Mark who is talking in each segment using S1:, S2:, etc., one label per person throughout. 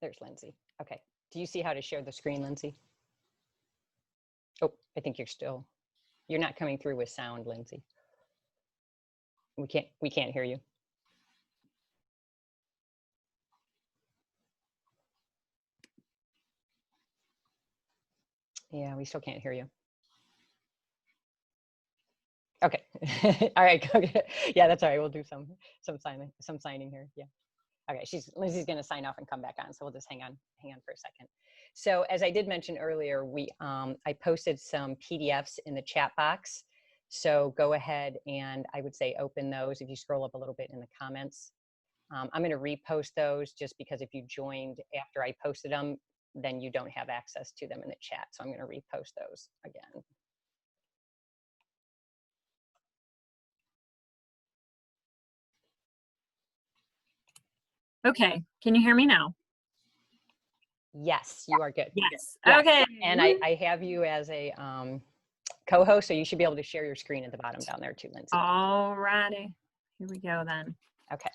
S1: There's Lindsay. Okay. Do you see how to share the screen, Lindsay? Oh, I think you're not coming through with sound, Lindsay. We can't hear you. Yeah, we still can't hear you. Okay. All right. Okay. Yeah, that's all right. We'll do some signing here. Yeah. Okay. Lindsay's going to sign off and come back on. So we'll just hang on for a second. So as I did mention earlier, I posted some PDFs in the chat box. So go ahead and I would say open those if you scroll up a little bit in the comments. I'm going to repost those just because if you joined after I posted them, then you don't have access to them in the chat. So I'm going to repost those again.
S2: Okay, can you hear me now?
S1: Yes, you are good.
S2: Yes.
S1: Yeah.
S2: Okay.
S1: And I have you as a co-host, so you should be able to share your screen at the bottom down there too, Lindsay.
S2: All righty. Here we go then.
S1: Okay.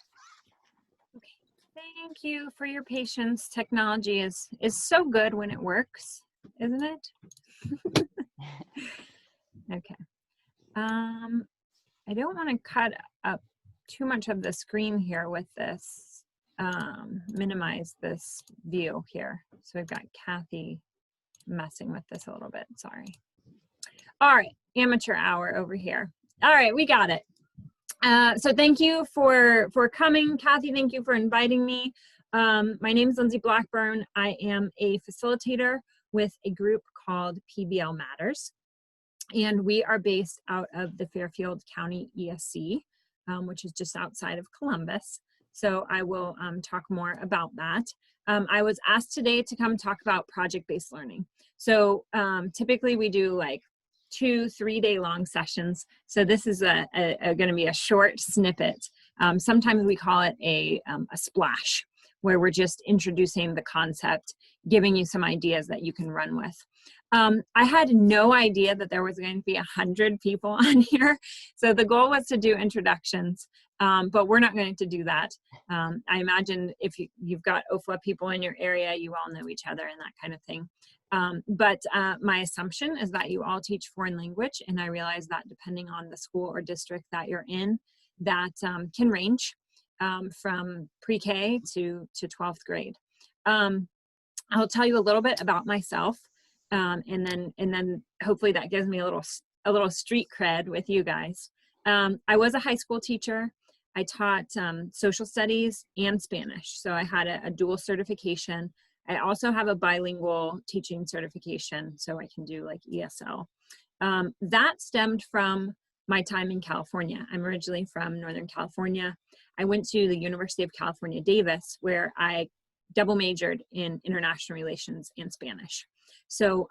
S2: Okay. Thank you for your patience. Technology is so good when it works, isn't it? Okay. I don't want to cut up too much of the screen here with this. Minimize this view here. So we've got Kathy messing with this a little bit. Sorry. All right, amateur hour over here. All right, we got it. So thank you for coming, Kathy. Thank you for inviting me. My name is Lindsay Blackburn. I am a facilitator with a group called PBL Matters, and we are based out of the Fairfield County ESC, which is just outside of Columbus. So I will talk more about that. I was asked today to come talk about project-based learning. So typically we do like 2-3 day long sessions. So this is going to be a short snippet. Sometimes we call it a splash, where we're just introducing the concept, giving you some ideas that you can run with. I had no idea that there was going to be 100 people on here. So the goal was to do introductions, but we're not going to do that. I imagine if you've got OFLA people in your area, you all know each other and that kind of thing. But my assumption is that you all teach foreign language, and I realize that depending on the school or district that you're in, that can range from pre-K to 12th grade. I'll tell you a little bit about myself, and then hopefully that gives me a little street cred with you guys. I was a high school teacher. I taught social studies and Spanish, so I had a dual certification. I also have a bilingual teaching certification, so I can do like ESL. That stemmed from my time in California. I'm originally from Northern California. I went to the University of California, Davis, where I double majored in international relations and Spanish. So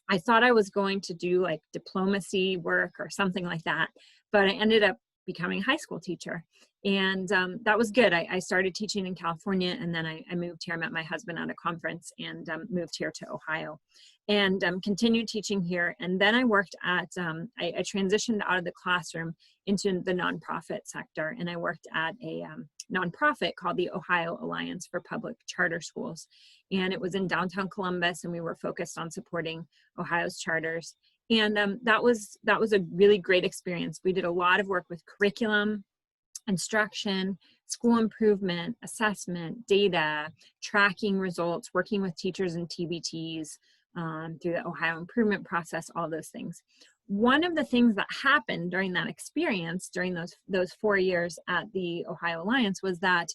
S2: I thought I was going to do like diplomacy work or something like that, but I ended up becoming a high school teacher. And that was good. I started teaching in California, and then I moved here. I met my husband at a conference and moved here to Ohio and continued teaching here. And then I worked at, I transitioned out of the classroom into the nonprofit sector, and I worked at a nonprofit called the Ohio Alliance for Public Charter Schools. And it was in downtown Columbus, and we were focused on supporting Ohio's charters. And that was a really great experience. We did a lot of work with curriculum, instruction, school improvement, assessment, data, tracking results, working with teachers and TBTs through the Ohio improvement process, all those things. One of the things that happened during that experience, during those 4 years at the Ohio Alliance, was that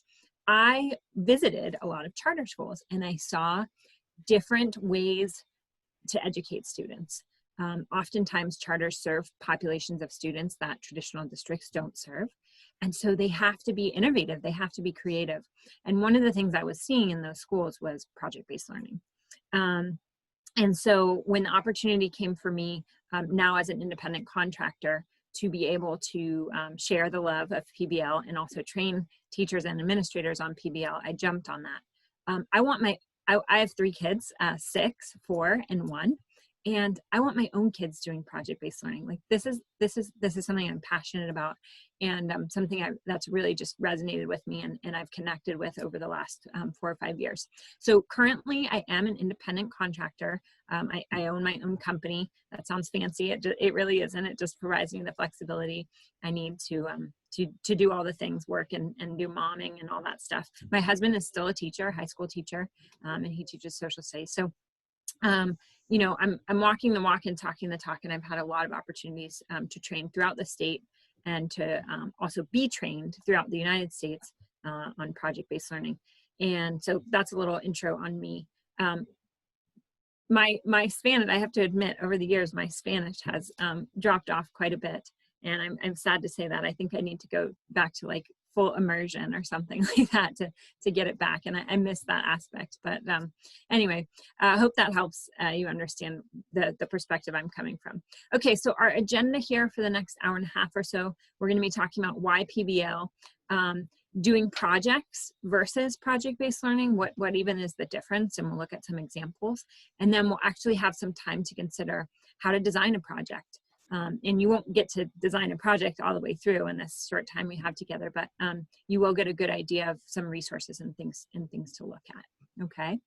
S2: I visited a lot of charter schools, and I saw different ways to educate students. Oftentimes charters serve populations of students that traditional districts don't serve. And so they have to be innovative, they have to be creative. And one of the things I was seeing in those schools was project-based learning. And so when the opportunity came for me now as an independent contractor to be able to share the love of PBL and also train teachers and administrators on PBL, I jumped on that. I have 3 kids, 6, 4, and 1. And I want my own kids doing project-based learning. Like this is something I'm passionate about, and something that's really just resonated with me, and I've connected with over the last 4 or 5 years. So currently I am an independent contractor. I own my own company. That sounds fancy. It really isn't. It just provides me the flexibility I need to do all the things, work and do momming and all that stuff. My husband is still a teacher, high school teacher, and he teaches social studies. So you know, I'm walking the walk and talking the talk, and I've had a lot of opportunities to train throughout the state, and to also be trained throughout the United States on project-based learning. And so that's a little intro on me. My Spanish, I have to admit, over the years, my Spanish has dropped off quite a bit. And I'm sad to say that. I think I need to go back to like full immersion or something like that to get it back. And I miss that aspect. But anyway, I hope that helps you understand the perspective I'm coming from. Okay, so our agenda here for the next hour and a half or so, we're going to be talking about why PBL, doing projects versus project-based learning, what even is the difference, and we'll look at some examples. And then we'll actually have some time to consider how to design a project. And you won't get to design a project all the way through in this short time we have together, but you will get a good idea of some resources and things to look at. Okay.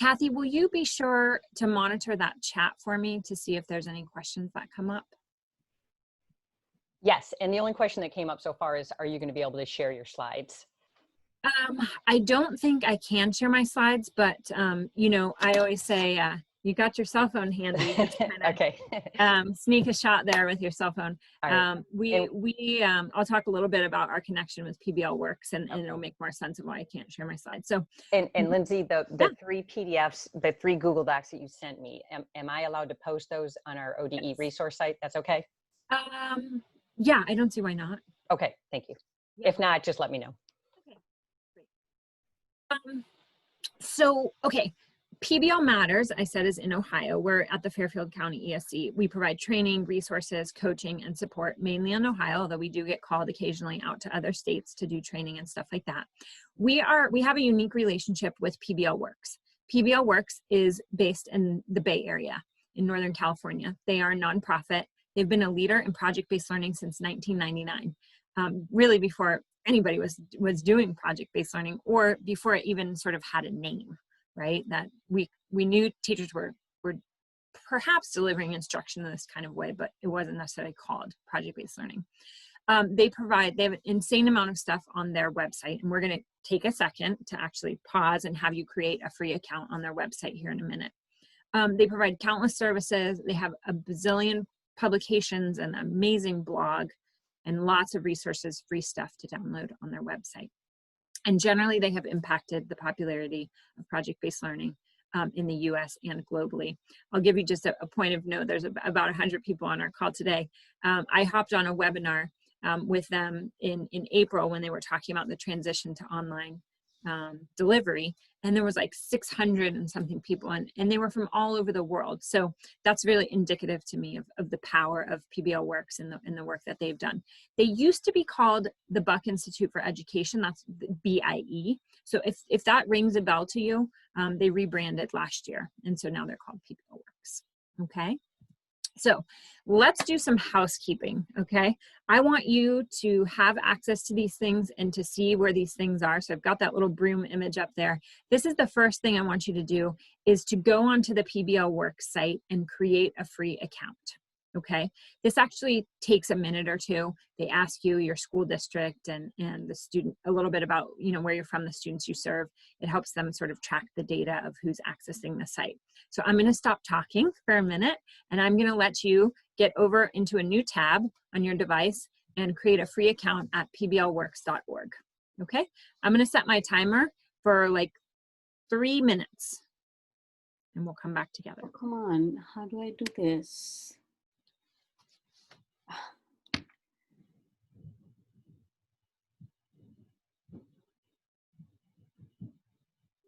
S2: Kathy, will you be sure to monitor that chat for me to see if there's any questions that come up?
S1: Yes, and the only question that came up so far is, are you going to be able to share your slides?
S2: I don't think I can share my slides, but you know, I always say, you got your cell phone handy. Just kinda,
S1: okay.
S2: Sneak a shot there with your cell phone.
S1: Right.
S2: I'll talk a little bit about our connection with PBL Works, and it'll make more sense of why I can't share my slides. So,
S1: and Lindsay, the 3 PDFs, the 3 Google Docs that you sent me, am I allowed to post those on our ODE resource site? That's okay?
S2: Yeah, I don't see why not.
S1: Okay, thank you. Yeah. If not, just let me know.
S2: Okay, great. So, okay, PBL Matters, I said, is in Ohio. We're at the Fairfield County ESC. We provide training, resources, coaching, and support mainly in Ohio, although we do get called occasionally out to other states to do training and stuff like that. We have a unique relationship with PBL Works. PBL Works is based in the Bay Area in Northern California. They are a nonprofit. They've been a leader in project-based learning since 1999, really before anybody was doing project-based learning, or before it even sort of had a name, right? That we knew teachers were perhaps delivering instruction in this kind of way, but it wasn't necessarily called project-based learning. They have an insane amount of stuff on their website, and we're going to take a second to actually pause and have you create a free account on their website here in a minute. They provide countless services. They have a bazillion publications, and amazing blog, and lots of resources, free stuff to download on their website. And generally, they have impacted the popularity of project-based learning in the US and globally. I'll give you just a point of note. There's about 100 people on our call today. I hopped on a webinar with them in April when they were talking about the transition to online delivery, and there was like 600 and something people, and they were from all over the world. So that's really indicative to me of the power of PBL Works and the work that they've done. They used to be called the Buck Institute for Education. That's the BIE. So if that rings a bell to you, they rebranded last year, and so now they're called PBL Works. Okay. So let's do some housekeeping, okay? I want you to have access to these things and to see where these things are. So I've got that little broom image up there. This is the first thing I want you to do, is to go onto the PBL Works site and create a free account, okay? This actually takes a minute or two. They ask you your school district and the student, a little bit about, you know, where you're from, the students you serve. It helps them sort of track the data of who's accessing the site. So I'm going to stop talking for a minute, and I'm going to let you get over into a new tab on your device and create a free account at pblworks.org. Okay? I'm going to set my timer for like 3 minutes, and we'll come back together.
S3: Oh, come on, how do I do this?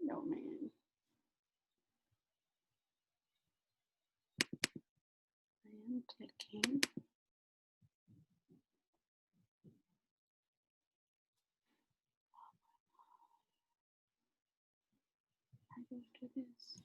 S3: No, man. I am clicking. How do I do this?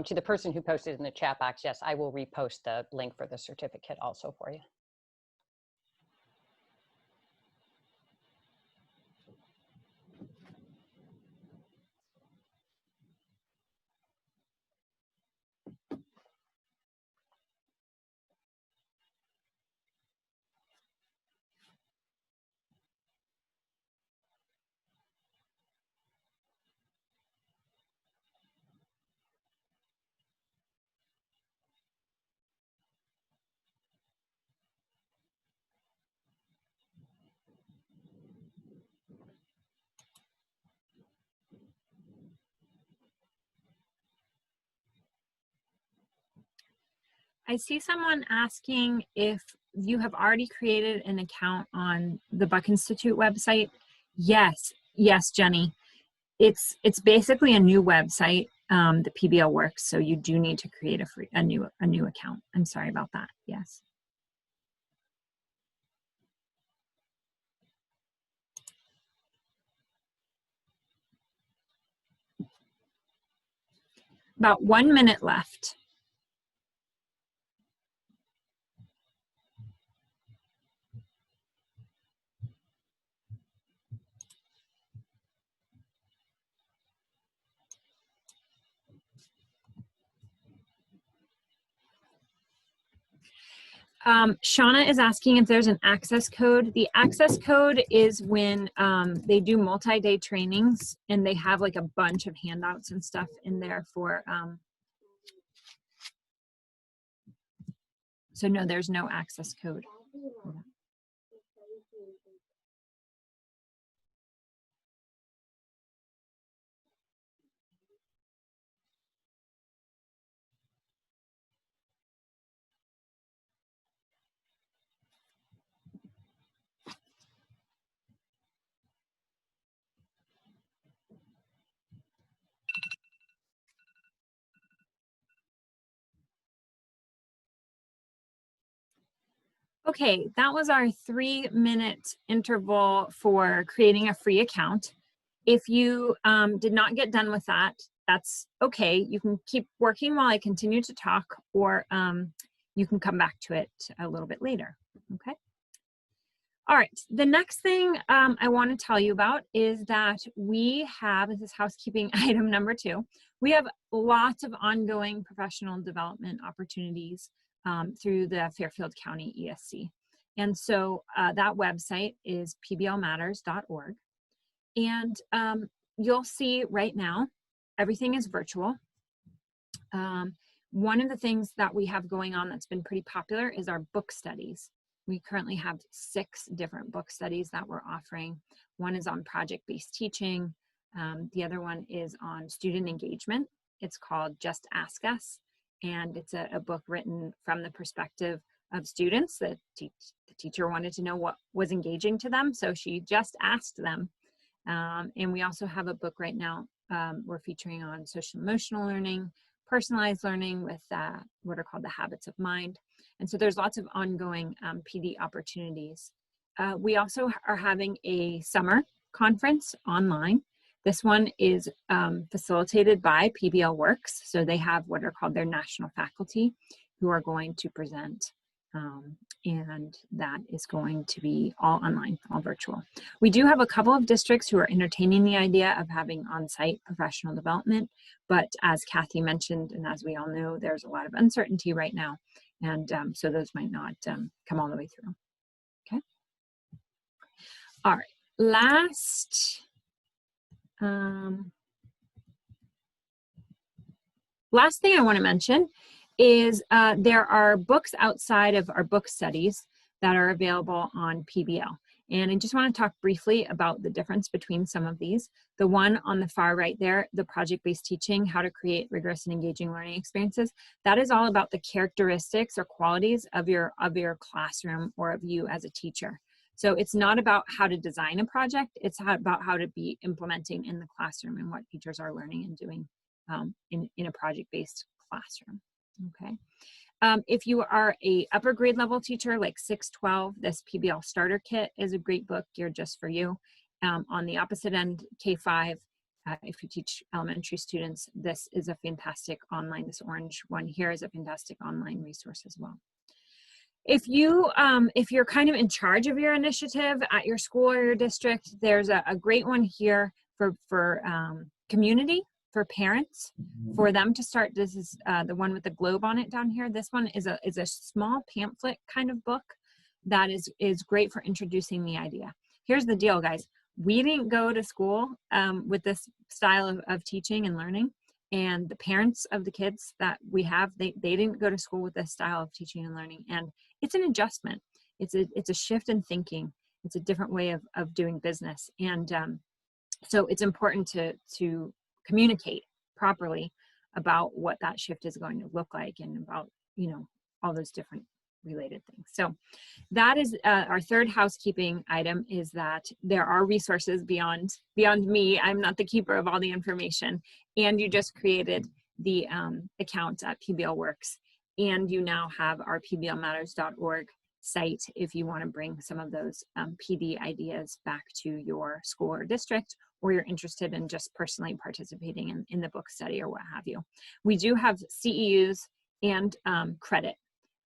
S1: To the person who posted in the chat box, yes, I will repost the link for the certificate also for you.
S2: I see someone asking if you have already created an account on the Buck Institute website. Yes, yes, Jenny. It's basically a new website, the PBL works, so you do need to create a new account. I'm sorry about that. Yes. About 1 minute left. Shauna is asking if there's an access code. The access code is when they do multi-day trainings and they have like a bunch of handouts and stuff in there for, so no, there's no access code. Okay, that was our 3-minute interval for creating a free account. If you did not get done with that, that's okay. You can keep working while I continue to talk, or you can come back to it a little bit later, okay? All right, the next thing I want to tell you about is that we have, this is housekeeping item number 2, we have lots of ongoing professional development opportunities through the Fairfield County ESC. And so that website is pblmatters.org. And you'll see right now, everything is virtual. One of the things that we have going on that's been pretty popular is our book studies. We currently have 6 different book studies that we're offering. One is on project-based teaching. The other one is on student engagement. It's called Just Ask Us. And it's a book written from the perspective of students. The teacher wanted to know what was engaging to them, so she just asked them. And we also have a book right now we're featuring on social emotional learning, personalized learning with what are called the habits of mind. And so there's lots of ongoing PD opportunities. We also are having a summer conference online. This one is facilitated by PBL Works. So they have what are called their national faculty who are going to present. And that is going to be all online, all virtual. We do have a couple of districts who are entertaining the idea of having on-site professional development, but as Kathy mentioned, and as we all know, there's a lot of uncertainty right now, and so those might not come all the way through. Okay. All right. Last thing I want to mention is there are books outside of our book studies that are available on PBL. And I just want to talk briefly about the difference between some of these. The one on the far right there, the project-based teaching, how to create rigorous and engaging learning experiences, that is all about the characteristics or qualities of your classroom or of you as a teacher. So it's not about how to design a project, it's about how to be implementing in the classroom and what teachers are learning and doing in a project-based classroom. Okay. If you are a upper grade level teacher, like 612, this PBL starter kit is a great book geared just for you. On the opposite end, K5, if you teach elementary students, this is a fantastic online, this orange one here is a fantastic online resource as well. If you're kind of in charge of your initiative at your school or your district, there's a great one here for community, for parents, for them to start. This is the one with the globe on it down here. This one is a small pamphlet kind of book that is great for introducing the idea. Here's the deal, guys. We didn't go to school with this style of teaching and learning. And the parents of the kids that we have, they didn't go to school with this style of teaching and learning. And it's an adjustment. It's a shift in thinking. It's a different way of doing business. And so it's important to communicate properly about what that shift is going to look like and about, all those different related things. So that is our third housekeeping item, is that there are resources beyond me. I'm not the keeper of all the information. And you just created the account at PBL Works. And you now have our pblmatters.org site if you want to bring some of those PD ideas back to your school or district, or you're interested in just personally participating in the book study or what have you. We do have CEUs and credit.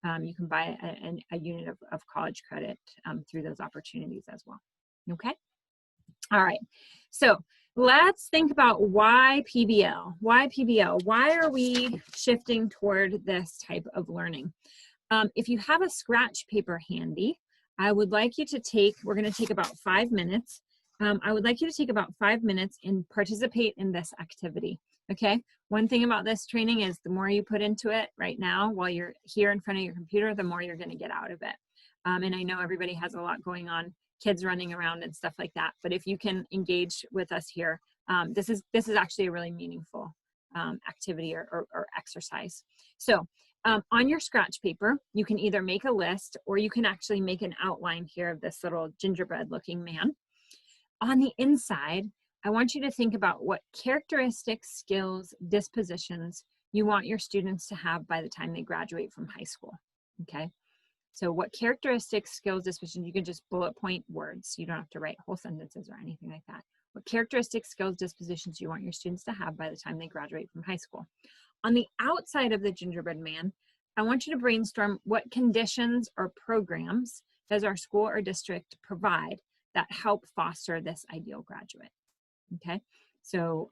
S2: You can buy a unit of college credit through those opportunities as well. Okay? All right. So let's think about why PBL? Why PBL? Why are we shifting toward this type of learning? If you have a scratch paper handy, I would like you to we're going to take about 5 minutes. I would like you to take about 5 minutes and participate in this activity. Okay? One thing about this training is the more you put into it right now while you're here in front of your computer, the more you're going to get out of it. And I know everybody has a lot going on, kids running around and stuff like that. But if you can engage with us here, this is actually a really meaningful activity or exercise. So on your scratch paper, you can either make a list or you can actually make an outline here of this little gingerbread looking man. On the inside, I want you to think about what characteristics, skills, dispositions you want your students to have by the time they graduate from high school, okay? So what characteristics, skills, dispositions, you can just bullet point words. You don't have to write whole sentences or anything like that. What characteristics, skills, dispositions you want your students to have by the time they graduate from high school. On the outside of the gingerbread man, I want you to brainstorm what conditions or programs does our school or district provide that help foster this ideal graduate. Okay, so,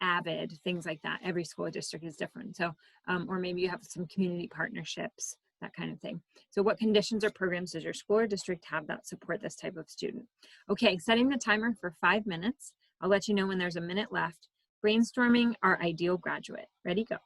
S2: AVID, things like that. Every school district is different. So, or maybe you have some community partnerships, that kind of thing. So what conditions or programs does your school or district have that support this type of student? Okay, setting the timer for 5 minutes. I'll let you know when there's a minute left. Brainstorming our ideal graduate. Ready, go.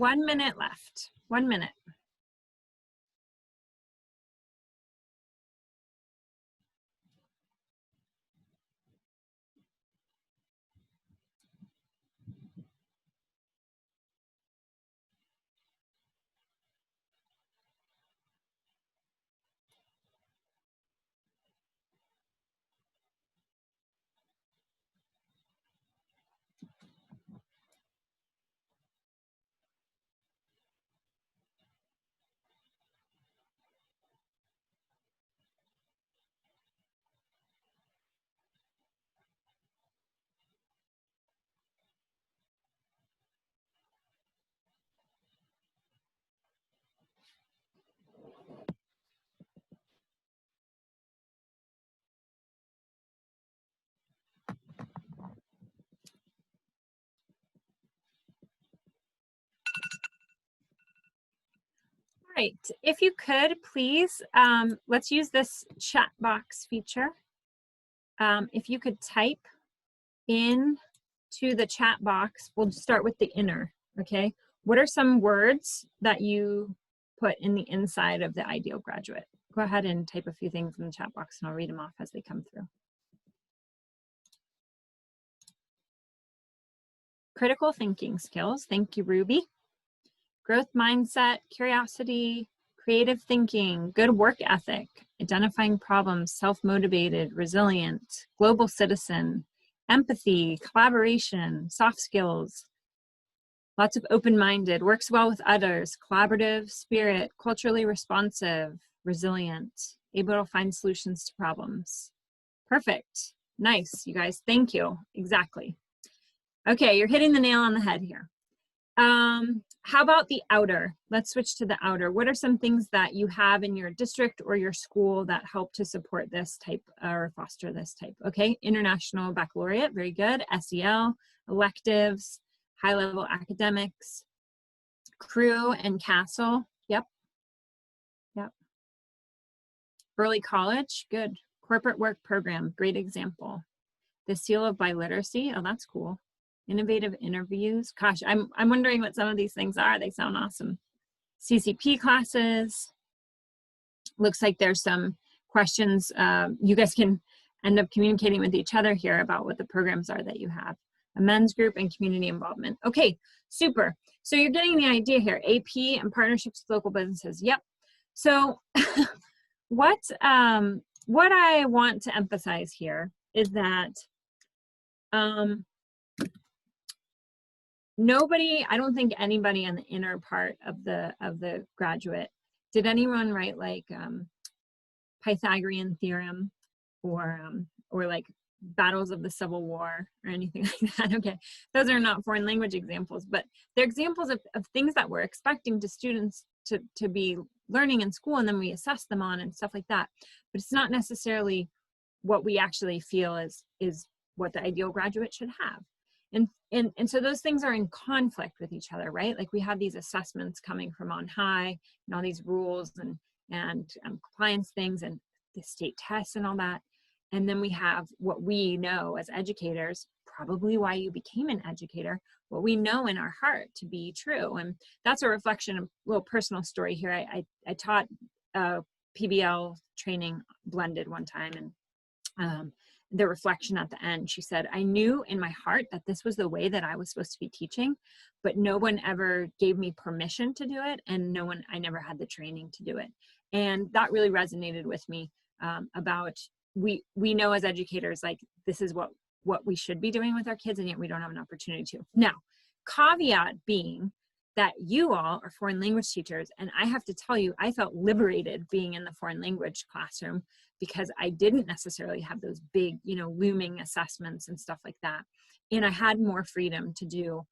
S2: 1 minute left. 1 minute. Right, if you could please, let's use this chat box feature. If you could type in to the chat box, we'll start with the inner, okay? What are some words that you put in the inside of the ideal graduate? Go ahead and type a few things in the chat box and I'll read them off as they come through. Critical thinking skills, thank you, Ruby. Growth mindset, curiosity, creative thinking, good work ethic, identifying problems, self-motivated, resilient, global citizen, empathy, collaboration, soft skills, lots of open-minded, works well with others, collaborative spirit, culturally responsive, resilient, able to find solutions to problems. Perfect. Nice, you guys. Thank you. Exactly. Okay, you're hitting the nail on the head here. How about the outer? Let's switch to the outer. What are some things that you have in your district or your school that help to support this type or foster this type? Okay, International Baccalaureate, very good. SEL, electives, high-level academics, crew and castle. Yep. Yep. Early college, good. Corporate work program, great example. The seal of biliteracy, oh, that's cool. Innovative interviews. Gosh, I'm wondering what some of these things are. They sound awesome. CCP classes. Looks like there's some questions. You guys can end up communicating with each other here about what the programs are that you have. A men's group and community involvement. Okay, super. So you're getting the idea here. AP and partnerships with local businesses. Yep. So what I want to emphasize here is that nobody, I don't think anybody on the inner part of the graduate, did anyone write like Pythagorean theorem or like battles of the Civil War or anything like that? Okay, those are not foreign language examples, but they're examples of things that we're expecting to students to be learning in school, and then we assess them on and stuff like that. But it's not necessarily what we actually feel is what the ideal graduate should have. And so those things are in conflict with each other, right? Like we have these assessments coming from on high and all these rules and compliance things and the state tests and all that. And then we have what we know as educators, probably why you became an educator, what we know in our heart to be true. And that's a reflection of a little personal story here. I taught PBL training blended one time, and the reflection at the end, she said, I knew in my heart that this was the way that I was supposed to be teaching, but no one ever gave me permission to do it, and I never had the training to do it. And that really resonated with me about we know as educators, like this is what we should be doing with our kids, and yet we don't have an opportunity to. Now, caveat being that you all are foreign language teachers, and I have to tell you, I felt liberated being in the foreign language classroom because I didn't necessarily have those big, looming assessments and stuff like that. And I had more freedom to do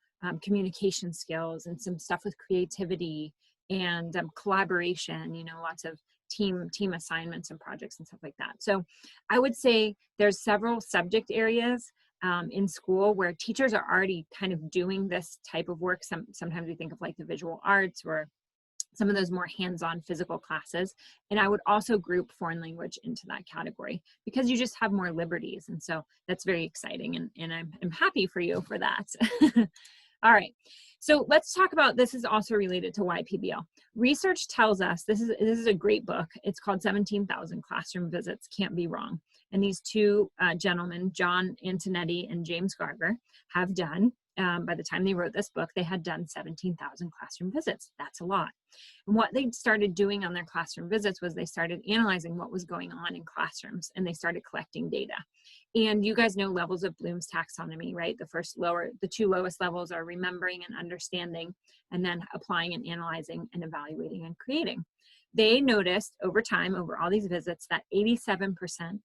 S2: communication skills and some stuff with creativity and collaboration, lots of team assignments and projects and stuff like that. So I would say there's several subject areas in school where teachers are already kind of doing this type of work. Sometimes we think of like the visual arts or some of those more hands-on physical classes. And I would also group foreign language into that category because you just have more liberties. And so that's very exciting. And I'm happy for you for that. All right. So let's talk about, this is also related to YPBL. Research tells us, this is a great book. It's called 17,000 Classroom Visits Can't Be Wrong. And these two gentlemen, John Antonetti and James Garber, have done, by the time they wrote this book, they had done 17,000 classroom visits. That's a lot. And what they started doing on their classroom visits was they started analyzing what was going on in classrooms, and they started collecting data. And you guys know levels of Bloom's taxonomy, right? The two lowest levels are remembering and understanding, and then applying and analyzing and evaluating and creating. They noticed over time, over all these visits, that 87%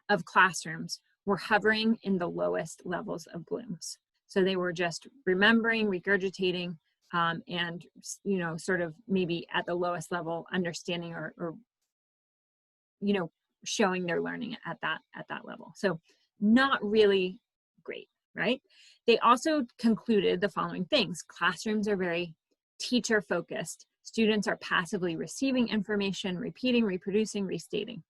S2: of classrooms were hovering in the lowest levels of Bloom's. So they were just remembering, regurgitating, and, you know, sort of maybe at the lowest level, understanding or you know, showing their learning at that level. So not really great, right? They also concluded the following things. Classrooms are very teacher focused. Students are passively receiving information, repeating, reproducing, restating.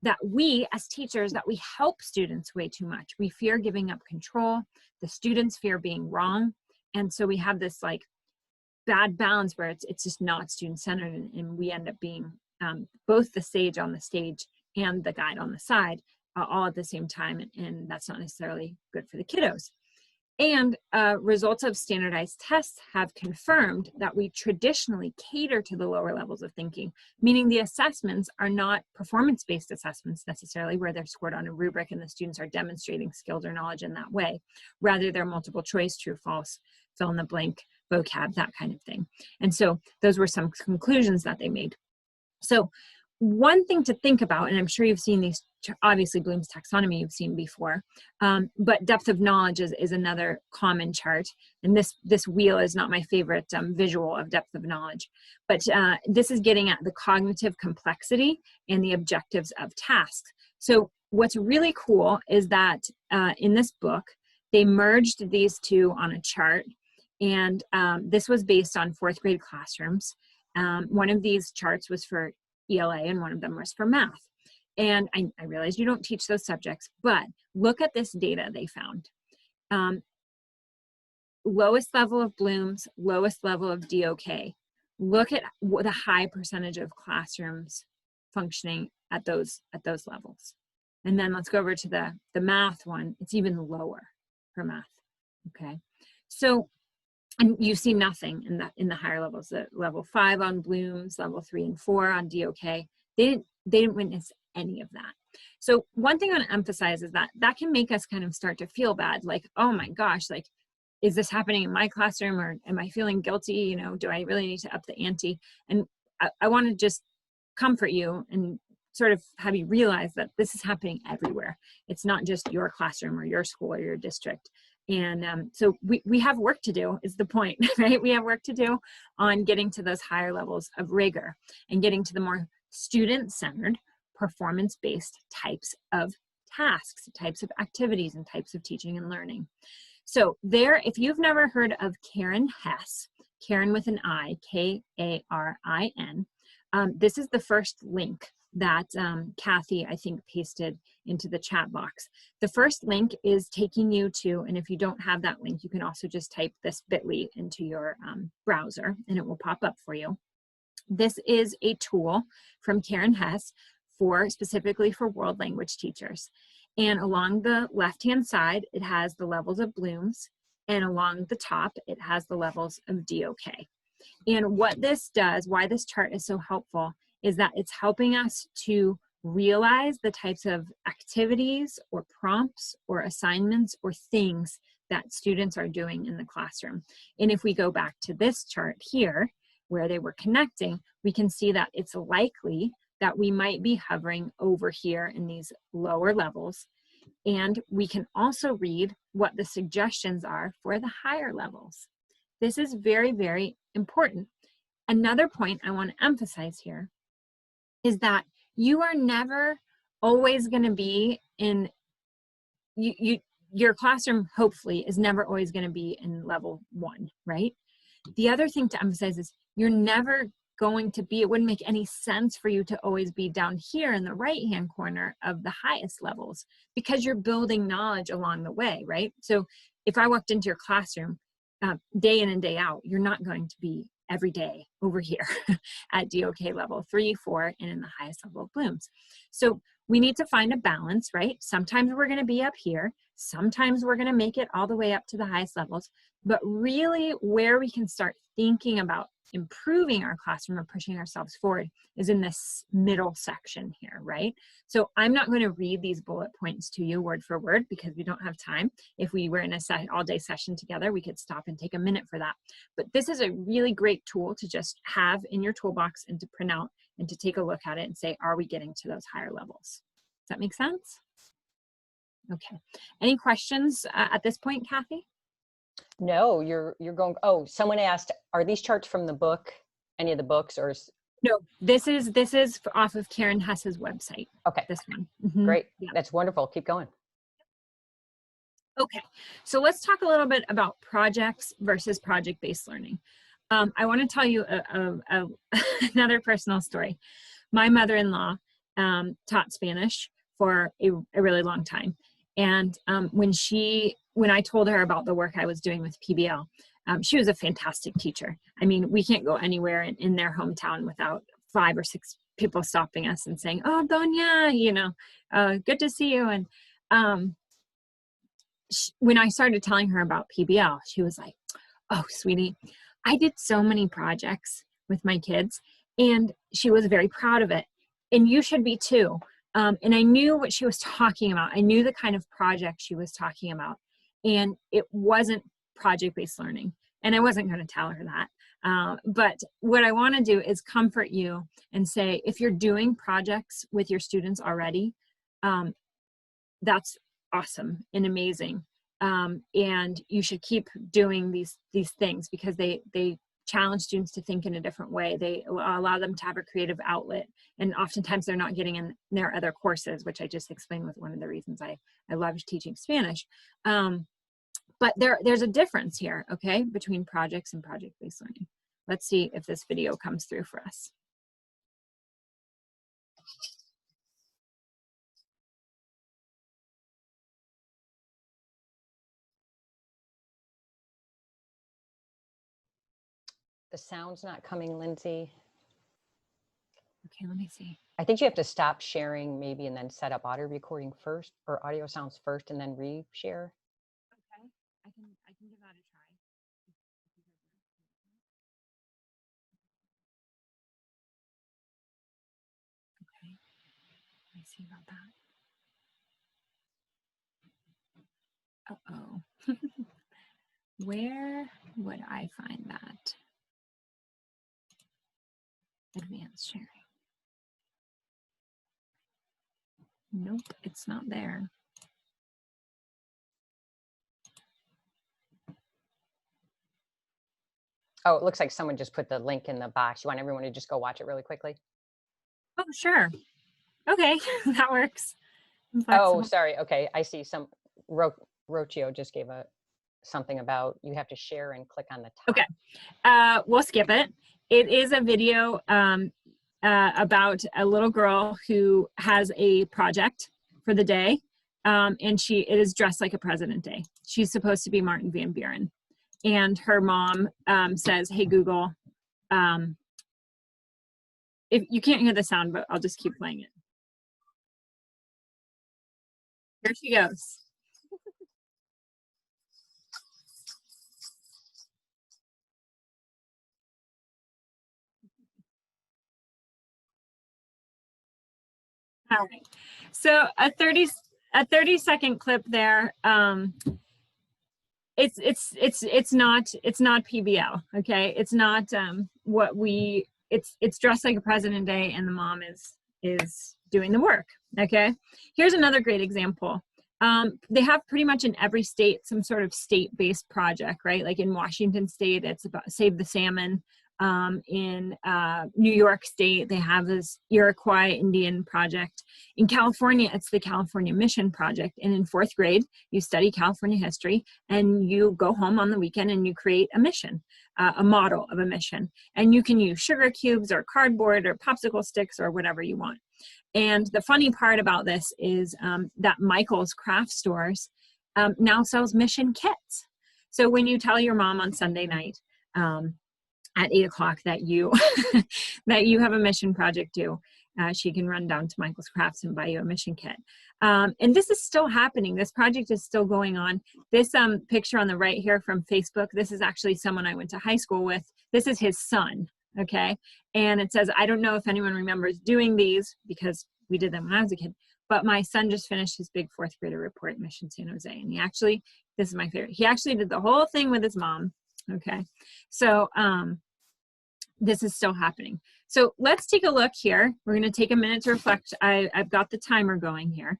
S2: That we as teachers, that we help students way too much. We fear giving up control. The students fear being wrong. And so we have this like bad balance where it's just not student centered, and we end up being both the sage on the stage and the guide on the side, all at the same time, and that's not necessarily good for the kiddos. And results of standardized tests have confirmed that we traditionally cater to the lower levels of thinking, meaning the assessments are not performance-based assessments necessarily, where they're scored on a rubric and the students are demonstrating skills or knowledge in that way. Rather, they're multiple choice, true, false, fill in the blank, vocab, that kind of thing. And so those were some conclusions that they made. So one thing to think about, and I'm sure you've seen these, obviously Bloom's taxonomy you've seen before, but depth of knowledge is another common chart. And this wheel is not my favorite visual of depth of knowledge, but this is getting at the cognitive complexity and the objectives of tasks. So what's really cool is that in this book, they merged these two on a chart, and this was based on 4th grade classrooms. One of these charts was for ELA and one of them was for math. And I realize you don't teach those subjects, but look at this data they found. Lowest level of Bloom's, lowest level of DOK. Look at the high percentage of classrooms functioning at those levels. And then let's go over to the math one. It's even lower for math, okay? So, and you see nothing in the higher levels. The level 5 on Bloom's, level 3 and 4 on DOK. They didn't witness any of that. So one thing I want to emphasize is that can make us kind of start to feel bad, like, oh my gosh, like, is this happening in my classroom, or am I feeling guilty? You know, do I really need to up the ante? And I want to just comfort you and sort of have you realize that this is happening everywhere. It's not just your classroom or your school or your district. And so we have work to do is the point, right? We have work to do on getting to those higher levels of rigor and getting to the more student-centered, performance-based types of tasks, types of activities, and types of teaching and learning. So there, if you've never heard of Karen Hess, Karen with an I, K-A-R-I-N, this is the first link that Kathy, I think, pasted into the chat box. The first link is taking you to, and if you don't have that link, you can also just type this bit.ly into your browser and it will pop up for you. This is a tool from Karen Hess specifically for world language teachers. And along the left-hand side, it has the levels of Bloom's, and along the top, it has the levels of DOK. And what this does, why this chart is so helpful, is that it's helping us to realize the types of activities or prompts or assignments or things that students are doing in the classroom. And if we go back to this chart here, where they were connecting, we can see that it's likely that we might be hovering over here in these lower levels. And we can also read what the suggestions are for the higher levels. This is very, very important. Another point I want to emphasize here is that you are never always going to be in, your classroom hopefully is never always going to be in level 1, right? The other thing to emphasize is you're never going to be, it wouldn't make any sense for you to always be down here in the right-hand corner of the highest levels, because you're building knowledge along the way, right? So if I walked into your classroom, day in and day out. You're not going to be every day over here at DOK level 3, 4, and in the highest level of blooms. So we need to find a balance, right? Sometimes we're going to be up here. Sometimes we're going to make it all the way up to the highest levels. But really where we can start thinking about improving our classroom or pushing ourselves forward is in this middle section here, right? So I'm not going to read these bullet points to you word for word because we don't have time. If we were in a all-day session together, we could stop and take a minute for that. But this is a really great tool to just have in your toolbox and to print out and to take a look at it and say, are we getting to those higher levels? Does that make sense? Okay. Any questions at this point, Kathy?
S1: No, you're going, oh, someone asked, are these charts from the book, any of the books, or?
S2: No, this is off of Karen Hess's website.
S1: Okay.
S2: This one.
S1: Great.
S2: Yeah.
S1: That's wonderful. Keep going.
S2: Okay, so let's talk a little bit about projects versus project-based learning. I want to tell you another personal story. My mother-in-law taught Spanish for a really long time. And when I told her about the work I was doing with PBL, she was a fantastic teacher. I mean, we can't go anywhere in their hometown without 5 or 6 people stopping us and saying, oh, Doña, you know, good to see you. And when I started telling her about PBL, she was like, oh, sweetie, I did so many projects with my kids, and she was very proud of it. And you should be too. And I knew what she was talking about. I knew the kind of project she was talking about. And it wasn't project-based learning. And I wasn't going to tell her that. But what I want to do is comfort you and say, if you're doing projects with your students already, that's awesome and amazing. And you should keep doing these things because they challenge students to think in a different way. They allow them to have a creative outlet. And oftentimes they're not getting in their other courses, which I just explained was one of the reasons I love teaching Spanish. But there's a difference here, okay, between projects and project-based learning. Let's see if this video comes through for us.
S1: The sound's not coming, Lindsay.
S2: Okay, let me see.
S1: I think you have to stop sharing maybe and then set up audio recording first, or audio sounds first and then re-share.
S2: Okay, I can give that a try. Okay, let me see about that. Uh-oh. Where would I find that? Advanced sharing. Nope, it's not there.
S1: Oh, it looks like someone just put the link in the box. You want everyone to just go watch it really quickly?
S2: Oh, sure. Okay, that works.
S1: Oh, sorry. Okay, I see some. Rocio just gave something about you have to share and click on the top.
S2: Okay, we'll skip it. It is a video about a little girl who has a project for the day, and it is dressed like a President Day. She's supposed to be Martin Van Buren, and her mom says, "Hey Google," if you can't hear the sound, but I'll just keep playing it. Here she goes. All right. So a 30-second clip there. It's not PBL. Okay. It's not it's dressed like a President Day, and the mom is doing the work. Okay. Here's another great example. They have pretty much in every state some sort of state-based project, right? Like in Washington State, it's about Save the Salmon. In New York State, they have this Iroquois Indian project. In California, it's the California Mission Project. And in 4th grade, you study California history, and you go home on the weekend and you create a mission, a model of a mission. And you can use sugar cubes or cardboard or popsicle sticks or whatever you want. And the funny part about this is that Michael's Craft Stores now sells mission kits. So when you tell your mom on Sunday night at 8 o'clock that you that you have a mission project due, she can run down to Michael's Crafts and buy you a mission kit. And this is still happening. This project is still going on. This picture on the right here from Facebook, this is actually someone I went to high school with. This is his son, okay? And it says, I don't know if anyone remembers doing these because we did them when I was a kid, but my son just finished his big fourth grader report at Mission San Jose. And he actually, this is my favorite, he actually did the whole thing with his mom, okay? So this is still happening. So let's take a look here. We're going to take a minute to reflect. I've got the timer going here.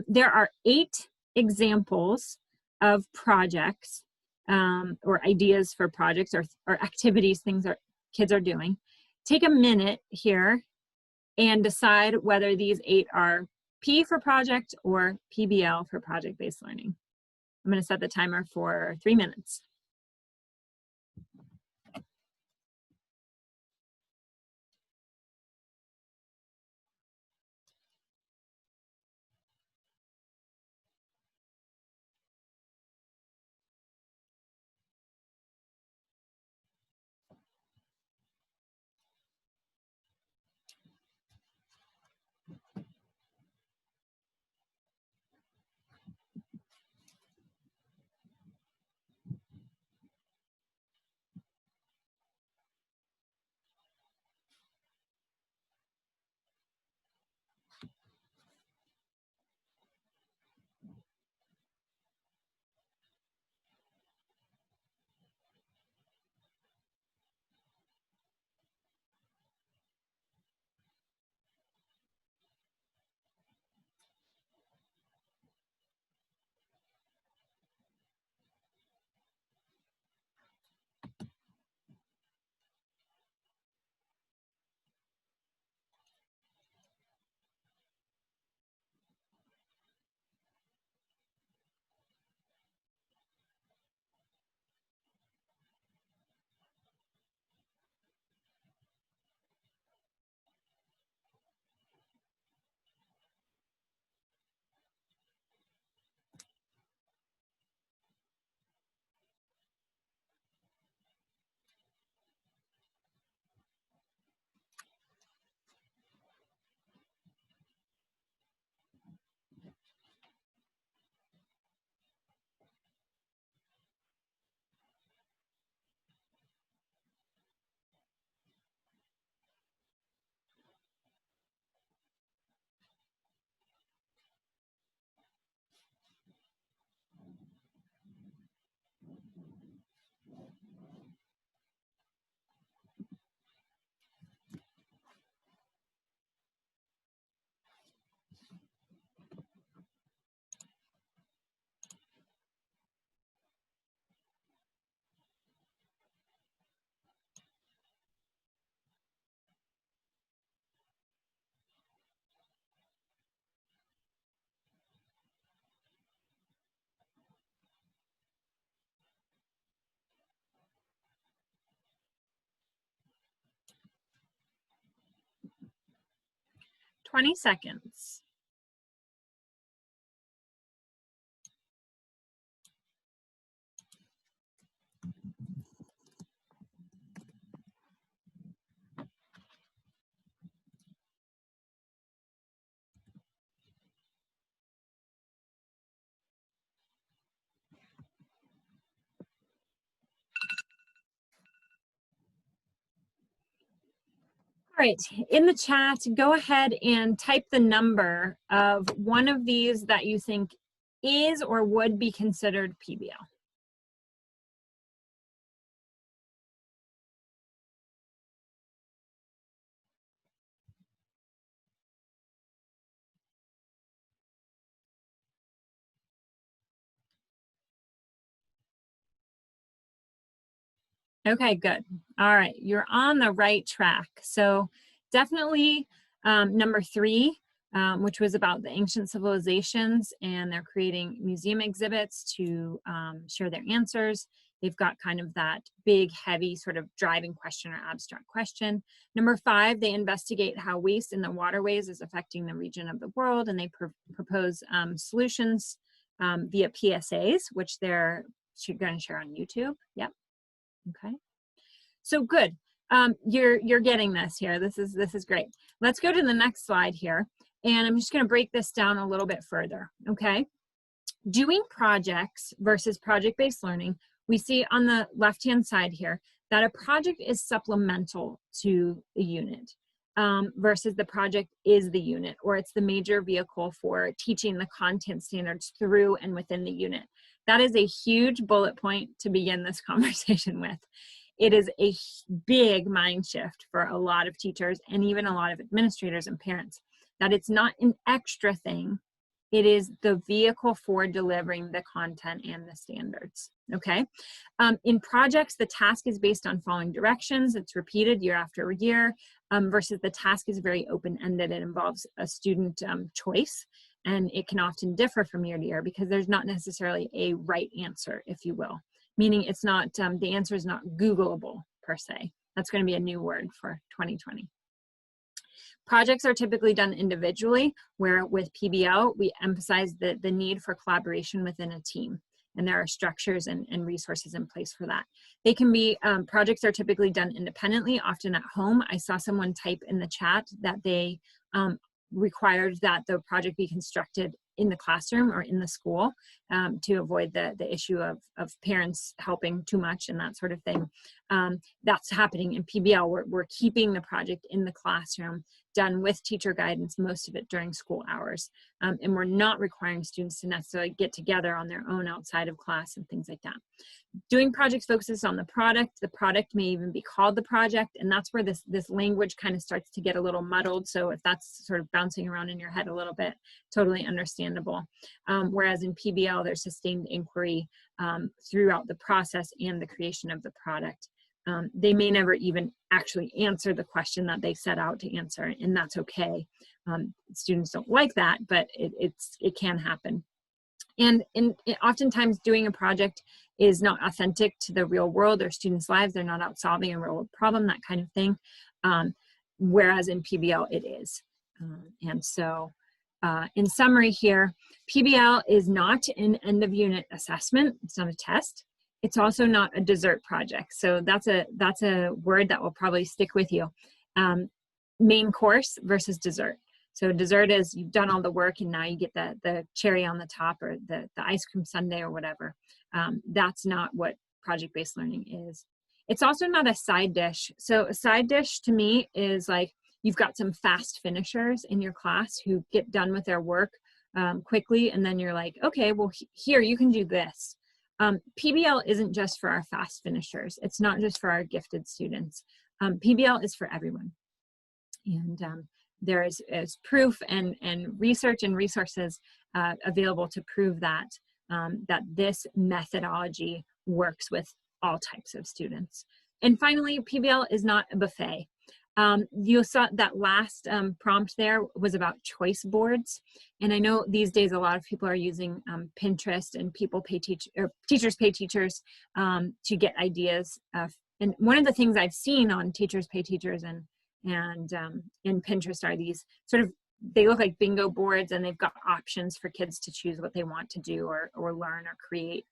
S2: There are 8 examples of projects or ideas for projects or activities, things that kids are doing. Take a minute here and decide whether these 8 are P for project or PBL for project-based learning. I'm going to set the timer for 3 minutes. Twenty seconds. All right, in the chat, go ahead and type the number of one of these that you think is or would be considered PBL. Okay, good. All right, you're on the right track. So definitely number 3, which was about the ancient civilizations, and they're creating museum exhibits to share their answers. They've got kind of that big, heavy sort of driving question or abstract question. Number 5, they investigate how waste in the waterways is affecting the region of the world, and they propose solutions via PSAs, which they're going to share on YouTube. Yep. Okay. So good. You're getting this here. This is great. Let's go to the next slide here. And I'm just going to break this down a little bit further. Okay. Doing projects versus project-based learning. We see on the left-hand side here that a project is supplemental to the unit versus the project is the unit, or it's the major vehicle for teaching the content standards through and within the unit. That is a huge bullet point to begin this conversation with. It is a big mind shift for a lot of teachers and even a lot of administrators and parents, that it's not an extra thing. It is the vehicle for delivering the content and the standards, okay? In projects, the task is based on following directions. It's repeated year after year, versus the task is very open-ended. It involves a student choice, and it can often differ from year to year because there's not necessarily a right answer, if you will. Meaning it's not, the answer is not Googleable per se. That's going to be a new word for 2020. Projects are typically done individually, where with PBL, we emphasize the need for collaboration within a team. And there are structures and resources in place for that. They can be, projects are typically done independently, often at home. I saw someone type in the chat that they required that the project be constructed in the classroom or in the school to avoid the issue of parents helping too much and that sort of thing. That's happening in PBL. We're keeping the project in the classroom, done with teacher guidance, most of it during school hours. And we're not requiring students to necessarily get together on their own outside of class and things like that. Doing projects focuses on the product. The product may even be called the project, and that's where this language kind of starts to get a little muddled. So if that's sort of bouncing around in your head a little bit, totally understandable. Whereas in PBL, there's sustained inquiry throughout the process and the creation of the product. They may never even actually answer the question that they set out to answer, and that's okay. Students don't like that, but it can happen. And oftentimes doing a project is not authentic to the real world or students' lives. They're not out solving a real world problem, that kind of thing. Whereas in PBL, it is. And so in summary here, PBL is not an end of unit assessment. It's not a test. It's also not a dessert project. So that's a word that will probably stick with you. Main course versus dessert. So dessert is you've done all the work and now you get the cherry on the top or the ice cream sundae or whatever. That's not what project-based learning is. It's also not a side dish. So a side dish to me is like you've got some fast finishers in your class who get done with their work quickly, and then you're like, okay, well here, you can do this. PBL isn't just for our fast finishers. It's not just for our gifted students. PBL is for everyone. And there is proof and research and resources available to prove that, that this methodology works with all types of students. And finally, PBL is not a buffet. You saw that last prompt there was about choice boards. And I know these days a lot of people are using Pinterest, and teachers pay teachers to get ideas. And one of the things I've seen on Teachers Pay Teachers and in Pinterest are these sort of, they look like bingo boards, and they've got options for kids to choose what they want to do or learn or create.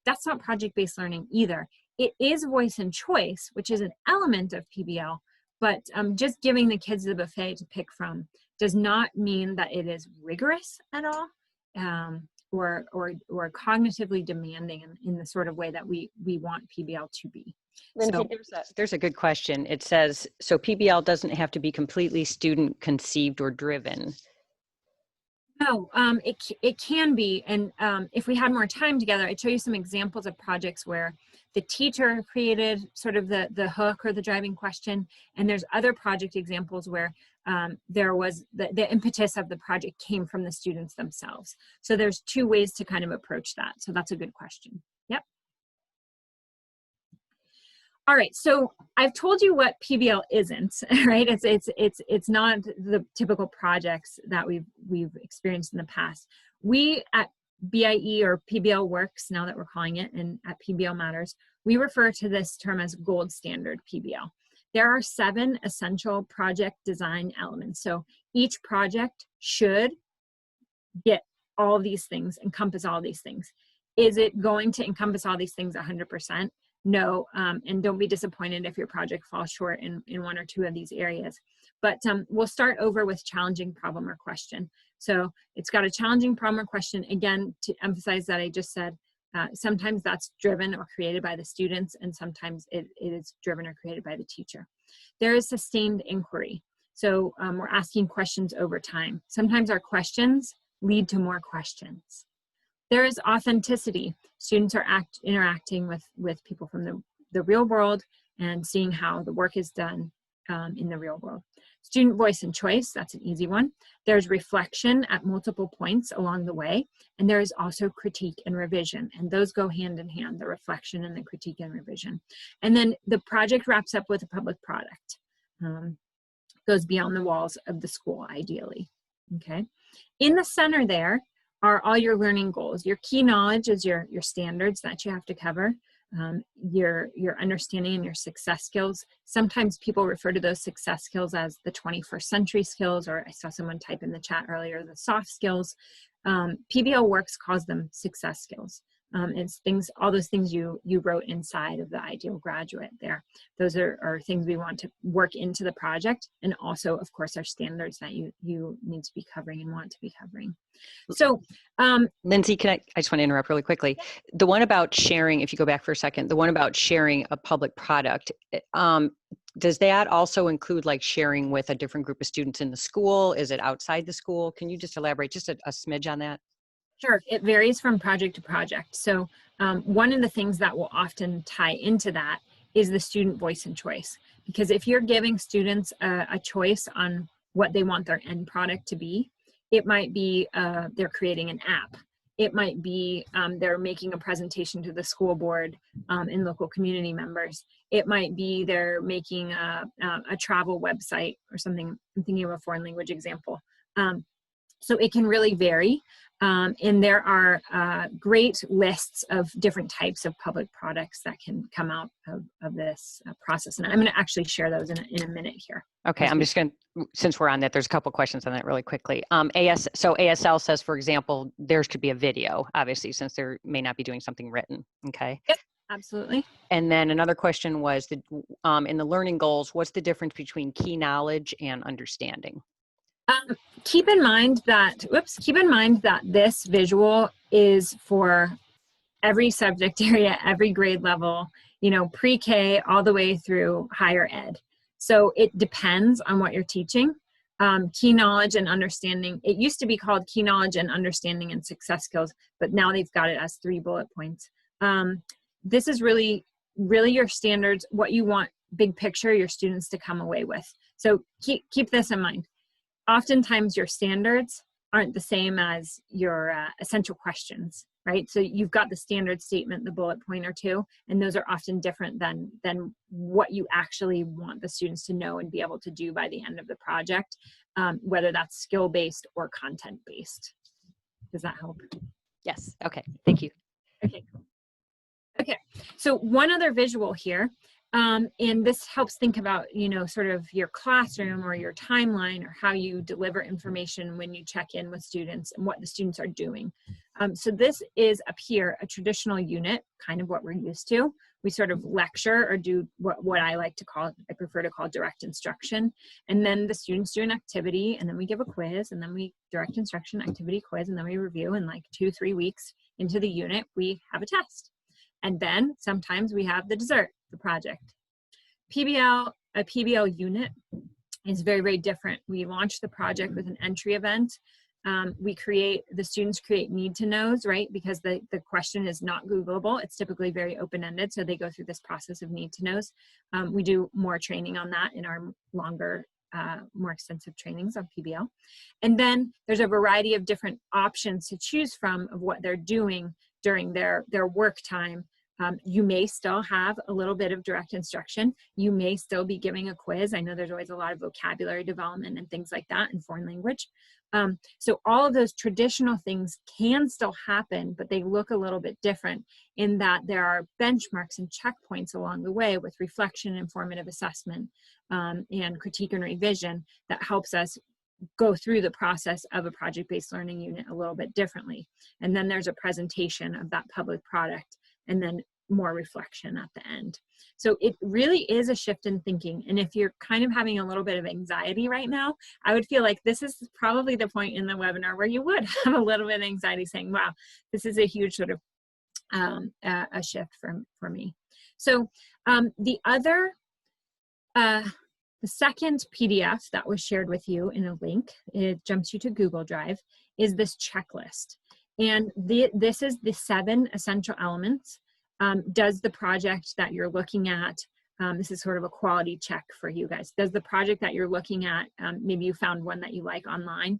S2: That's not project-based learning either. It is voice and choice, which is an element of PBL, but just giving the kids the buffet to pick from does not mean that it is rigorous at all, or cognitively demanding in the sort of way that we want PBL to be.
S1: Lindsay,
S2: So,
S1: there's a good question. It says, so PBL doesn't have to be completely student conceived or driven.
S2: no, it can be. And if we had more time together, I'd show you some examples of projects where the teacher created sort of the hook or the driving question. And there's other project examples where there was the impetus of the project came from the students themselves. So there's two ways to kind of approach that. So that's a good question. Yep. All right, so I've told you what PBL isn't, right? It's not the typical projects that we've experienced in the past. We at BIE, or PBL Works, now that we're calling it, and at PBL Matters, we refer to this term as gold standard PBL. There are 7 essential project design elements. So each project should get all these things, encompass all these things. Is it going to encompass all these things 100%? No, and don't be disappointed if your project falls short in one or two of these areas. But we'll start over with challenging problem or question. So it's got a challenging problem or question, again, to emphasize that I just said, sometimes that's driven or created by the students, and sometimes it is driven or created by the teacher. There is sustained inquiry. So we're asking questions over time. Sometimes our questions lead to more questions. There is authenticity. Students are interacting with people from the real world and seeing how the work is done in the real world. Student voice and choice, that's an easy one. There's reflection at multiple points along the way, and there is also critique and revision, and those go hand in hand, the reflection and the critique and revision. And then the project wraps up with a public product. Goes beyond the walls of the school, ideally, okay? In the center there are all your learning goals. Your key knowledge is your standards that you have to cover. Your understanding and your success skills. Sometimes people refer to those success skills as the 21st century skills, or I saw someone type in the chat earlier, the soft skills. PBL Works calls them success skills. It's things, all those things you wrote inside of the ideal graduate there. Those are things we want to work into the project, and also, of course, our standards that you need to be covering and want to be covering. So,
S1: Lindsay, I just want to interrupt really quickly. The one about sharing, if you go back for a second, the one about sharing a public product, does that also include like sharing with a different group of students in the school? Is it outside the school? Can you just elaborate just a smidge on that?
S2: Sure, it varies from project to project. So one of the things that will often tie into that is the student voice and choice. Because if you're giving students a choice on what they want their end product to be, it might be they're creating an app. It might be they're making a presentation to the school board and local community members. It might be they're making a travel website or something. I'm thinking of a foreign language example. So it can really vary. And there are great lists of different types of public products that can come out of this process. And I'm going to actually share those in a minute here.
S1: Okay, I'm just going to, since we're on that, there's a couple questions on that really quickly. So ASL says, for example, theirs could be a video, obviously, since they may not be doing something written, okay?
S2: Yep, absolutely.
S1: And then another question was, in the learning goals, what's the difference between key knowledge and understanding?
S2: Keep in mind that this visual is for every subject area, every grade level, you know, pre-K all the way through higher ed. So it depends on what you're teaching. Key knowledge and understanding, it used to be called key knowledge and understanding and success skills, but now they've got it as 3 bullet points. This is really your standards, what you want big picture your students to come away with. So keep this in mind. Oftentimes your standards aren't the same as your essential questions, right? So you've got the standard statement, the bullet point or two, and those are often different than what you actually want the students to know and be able to do by the end of the project, whether that's skill-based or content-based. Does that help?
S1: Yes, okay, thank you.
S2: Okay, cool. Okay, so one other visual here. And this helps think about, you know, sort of your classroom or your timeline or how you deliver information when you check in with students and what the students are doing. So this is up here, a traditional unit, kind of what we're used to. We sort of lecture or do what I like to call, I prefer to call direct instruction. And then the students do an activity, and then we give a quiz, and then we direct instruction, activity, quiz, and then we review. And like 2-3 weeks into the unit, we have a test. And then sometimes we have the dessert, the project. A PBL unit is very, very different. We launch the project with an entry event. The students create need to knows, right? Because the question is not Googleable. It's typically very open-ended. So they go through this process of need to knows. We do more training on that in our longer, more extensive trainings on PBL. And then there's a variety of different options to choose from of what they're doing during their work time. You may still have a little bit of direct instruction. You may still be giving a quiz. I know there's always a lot of vocabulary development and things like that in foreign language. So all of those traditional things can still happen, but they look a little bit different in that there are benchmarks and checkpoints along the way with reflection, informative assessment, and critique and revision that helps us go through the process of a project-based learning unit a little bit differently. And then there's a presentation of that public product, and then more reflection at the end. So it really is a shift in thinking. And if you're kind of having a little bit of anxiety right now, I would feel like this is probably the point in the webinar where you would have a little bit of anxiety, saying, wow, this is a huge sort of a shift for me. So the second PDF that was shared with you in a link, it jumps you to Google Drive, is this checklist. And this is the 7 essential elements. Does the project that you're looking at, this is sort of a quality check for you guys. Does the project that you're looking at, maybe you found one that you like online,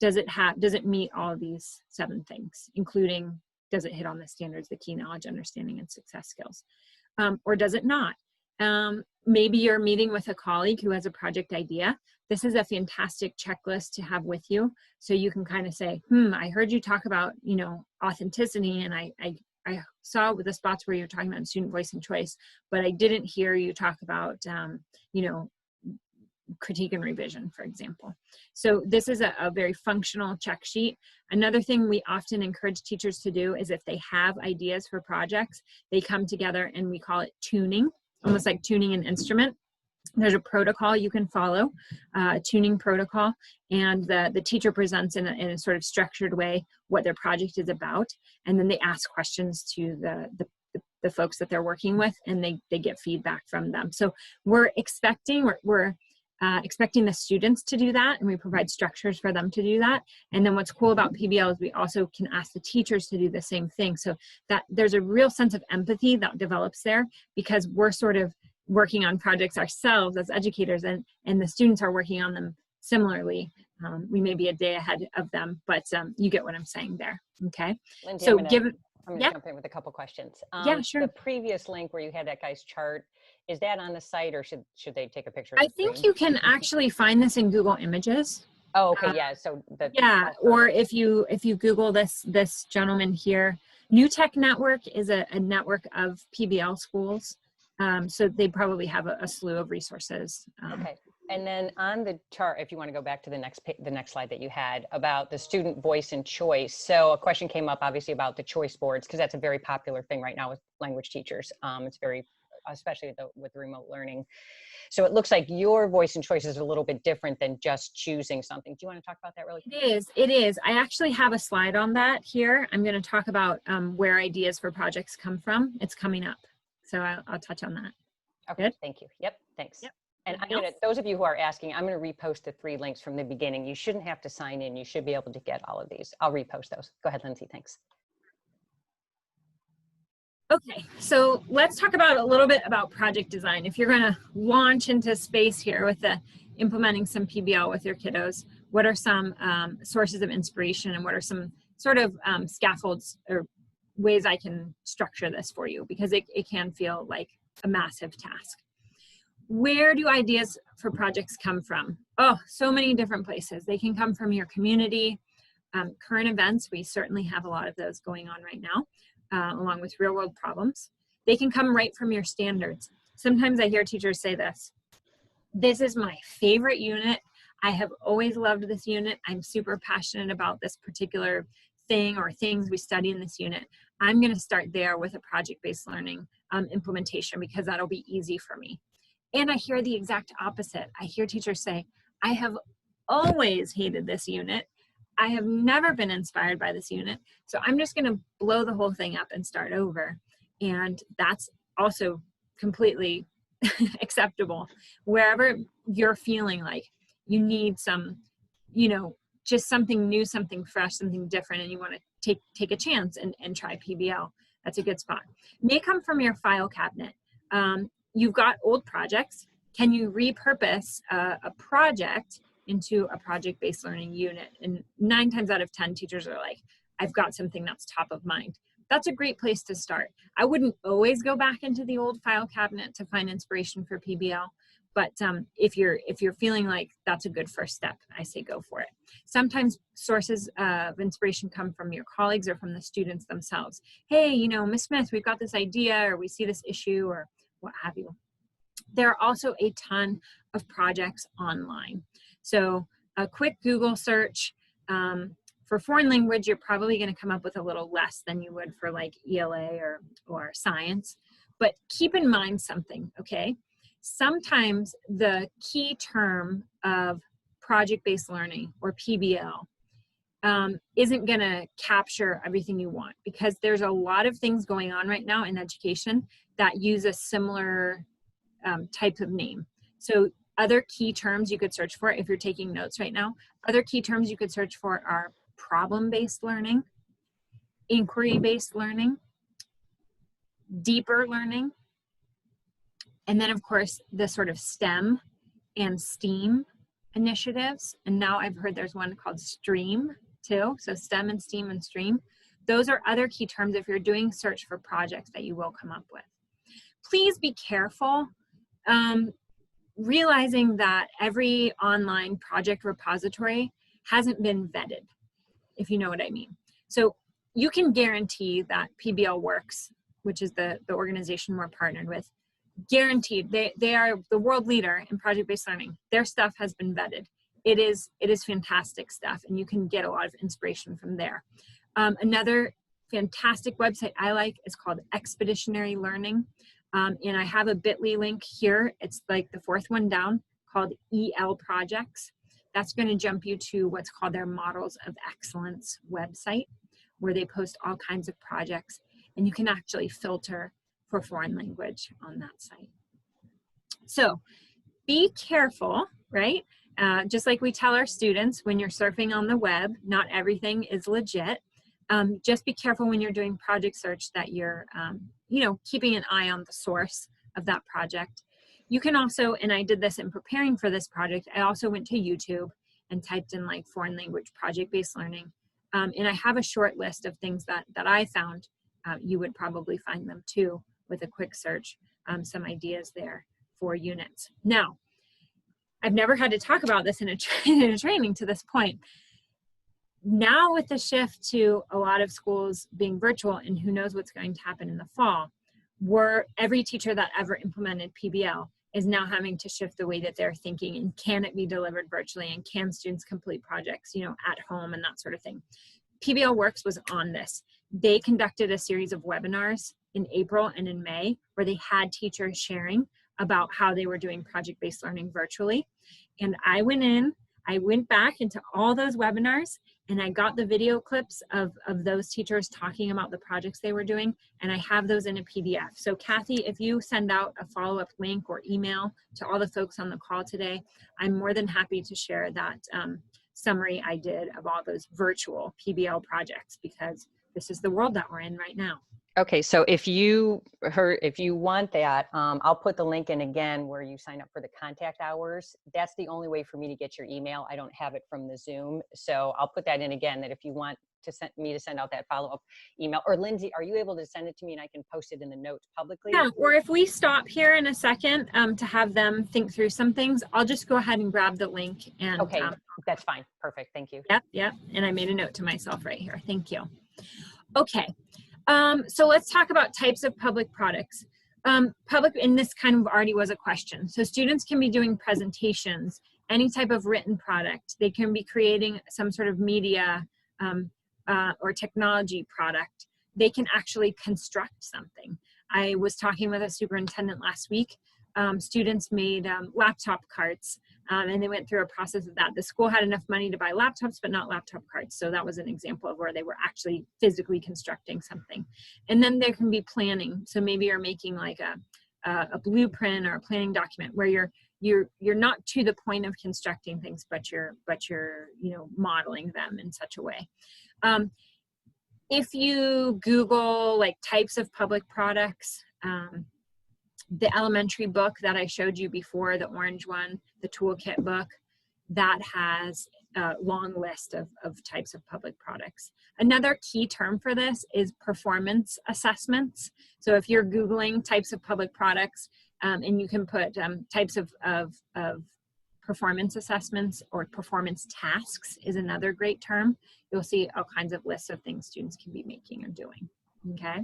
S2: does it meet all of these 7 things, including, does it hit on the standards, the key knowledge, understanding, and success skills? Or does it not? Maybe you're meeting with a colleague who has a project idea. This is a fantastic checklist to have with you, so you can kind of say, I heard you talk about, authenticity, and I saw with the spots where you're talking about student voice and choice, but I didn't hear you talk about, critique and revision, for example. So this is a very functional check sheet. Another thing we often encourage teachers to do is, if they have ideas for projects, they come together and we call it tuning, almost like tuning an instrument. There's a protocol you can follow, a tuning protocol, and the teacher presents in a sort of structured way what their project is about, and then they ask questions to the folks that they're working with, and they get feedback from them. So we're expecting the students to do that, and we provide structures for them to do that. And then what's cool about PBL is we also can ask the teachers to do the same thing, so that there's a real sense of empathy that develops there, because we're sort of working on projects ourselves as educators, and the students are working on them similarly. We may be a day ahead of them, but you get what I'm saying there. Okay.
S1: Lindsay,
S2: So
S1: I'm gonna jump in with a couple questions.
S2: Yeah, sure.
S1: The previous link where you had that guy's chart, is that on the site, or should they take a picture of
S2: I think you can actually find this in Google Images.
S1: Oh, okay, yeah. So
S2: or if you Google this gentleman here, New Tech Network is a network of PBL schools. So they probably have a slew of resources.
S1: Okay, and then on the chart, if you want to go back to the next slide that you had about the student voice and choice. So a question came up, obviously, about the choice boards, because that's a very popular thing right now with language teachers. It's very, especially with remote learning. So it looks like your voice and choice is a little bit different than just choosing something. Do you want to talk about that really quick?
S2: It is. I actually have a slide on that here. I'm going to talk about where ideas for projects come from. It's coming up. So I'll touch on that.
S1: Okay, good. Thank you. Yep, thanks. Yep. And those of you who are asking, I'm going to repost the 3 links from the beginning. You shouldn't have to sign in. You should be able to get all of these. I'll repost those. Go ahead, Lindsay. Thanks.
S2: Okay, so let's talk about a little bit about project design. If you're going to launch into space here with implementing some PBL with your kiddos, what are some sources of inspiration, and what are some sort of scaffolds or ways I can structure this for you, because it can feel like a massive task. Where do ideas for projects come from? Oh, so many different places. They can come from your community, current events. We certainly have a lot of those going on right now, along with real world problems. They can come right from your standards. Sometimes I hear teachers say this is my favorite unit. I have always loved this unit. I'm super passionate about this particular thing or things we study in this unit. I'm going to start there with a project-based learning implementation, because that'll be easy for me. And I hear the exact opposite. I hear teachers say, I have always hated this unit. I have never been inspired by this unit. So I'm just going to blow the whole thing up and start over. And that's also completely acceptable. Wherever you're feeling like you need some, just something new, something fresh, something different, and you want to take a chance and try PBL, that's a good spot. May come from your file cabinet. You've got old projects. Can you repurpose a project into a project-based learning unit? And 9 times out of 10, teachers are like, I've got something that's top of mind. That's a great place to start. I wouldn't always go back into the old file cabinet to find inspiration for PBL, but if you're feeling like that's a good first step, I say go for it. Sometimes sources of inspiration come from your colleagues or from the students themselves. Hey, Ms. Smith, we've got this idea, or we see this issue, or what have you. There are also a ton of projects online. So a quick Google search. For foreign language, you're probably going to come up with a little less than you would for like ELA or science. But keep in mind something, okay? Sometimes the key term of project-based learning, or PBL, isn't going to capture everything you want, because there's a lot of things going on right now in education that use a similar type of name. So other key terms you could search for, if you're taking notes right now, other key terms you could search for are problem-based learning, inquiry-based learning, deeper learning, and then of course the sort of STEM and STEAM initiatives. And now I've heard there's one called STREAM too. So STEM and STEAM and STREAM. Those are other key terms if you're doing search for projects that you will come up with. Please be careful, realizing that every online project repository hasn't been vetted, if you know what I mean. So you can guarantee that PBL Works, which is the organization we're partnered with, guaranteed, they are the world leader in project-based learning. Their stuff has been vetted. It is fantastic stuff, and you can get a lot of inspiration from there. Another fantastic website I like is called Expeditionary Learning, and I have a bit.ly link here. It's like the fourth one down, called EL Projects. That's going to jump you to what's called their Models of Excellence website, where they post all kinds of projects, and you can actually filter for foreign language on that site. So be careful, right? Just like we tell our students, when you're surfing on the web, not everything is legit. Just be careful when you're doing project search that you're, you know, keeping an eye on the source of that project. You can also, and I did this in preparing for this project, I also went to YouTube and typed in like foreign language project-based learning. And I have a short list of things that I found. You would probably find them too with a quick search, some ideas there for units. Now, I've never had to talk about this in a training to this point. Now with the shift to a lot of schools being virtual, and who knows what's going to happen in the fall, every teacher that ever implemented PBL is now having to shift the way that they're thinking, and can it be delivered virtually, and can students complete projects, you know, at home and that sort of thing. PBL Works was on this. They conducted a series of webinars in April and in May where they had teachers sharing about how they were doing project-based learning virtually. And I went back into all those webinars, and I got the video clips of those teachers talking about the projects they were doing, and I have those in a PDF. So Kathy, if you send out a follow-up link or email to all the folks on the call today, I'm more than happy to share that summary I did of all those virtual PBL projects, because this is the world that we're in right now.
S1: Okay, so if you want that, I'll put the link in again where you sign up for the contact hours. That's the only way for me to get your email. I don't have it from the Zoom, so I'll put that in again, that if you want to send me to send out that follow-up email, or Lindsay, are you able to send it to me and I can post it in the notes publicly?
S2: Yeah, or if we stop here in a second to have them think through some things, I'll just go ahead and grab the link. And
S1: okay, that's fine. Perfect. Thank you.
S2: Yep. And I made a note to myself right here. Thank you. Okay. So let's talk about types of public products. And this kind of already was a question. So students can be doing presentations, any type of written product. They can be creating some sort of media or technology product. They can actually construct something. I was talking with a superintendent last week. Students made laptop carts, and they went through a process of that. The school had enough money to buy laptops, but not laptop carts. So that was an example of where they were actually physically constructing something. And then there can be planning. So maybe you're making like a blueprint or a planning document where you're not to the point of constructing things, but you're you know, modeling them in such a way. If you Google like types of public products, the elementary book that I showed you before, the orange one, the toolkit book, that has a long list of types of public products. Another key term for this is performance assessments. So if you're Googling types of public products, and you can put types of performance assessments, or performance tasks is another great term, you'll see all kinds of lists of things students can be making and doing, okay?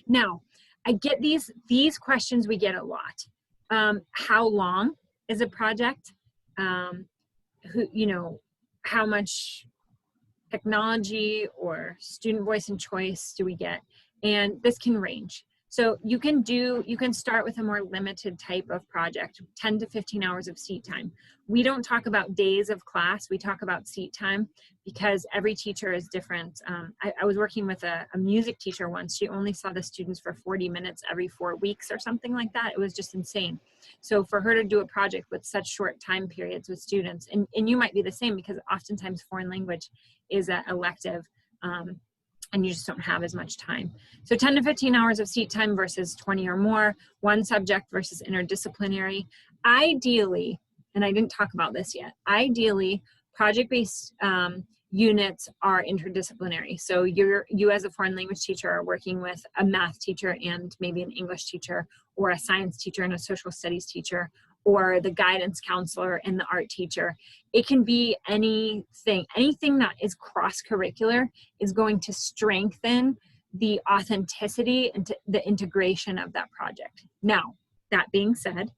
S2: Now, I get these questions we get a lot. How long is a project? who, you know, how much technology or student voice and choice do we get? And this can range. So you can start with a more limited type of project, 10 to 15 hours of seat time. We don't talk about days of class, we talk about seat time because every teacher is different. I was working with a music teacher once. She only saw the students for 40 minutes every 4 weeks or something like that. It was just insane. So for her to do a project with such short time periods with students, and you might be the same because oftentimes foreign language is an elective, and you just don't have as much time. So 10 to 15 hours of seat time versus 20 or more, one subject versus interdisciplinary. Ideally, and I didn't talk about this yet, ideally, project-based units are interdisciplinary. So you as a foreign language teacher are working with a math teacher and maybe an English teacher, or a science teacher and a social studies teacher, or the guidance counselor and the art teacher. It can be anything that is cross-curricular is going to strengthen the authenticity and the integration of that project. Now, that being said,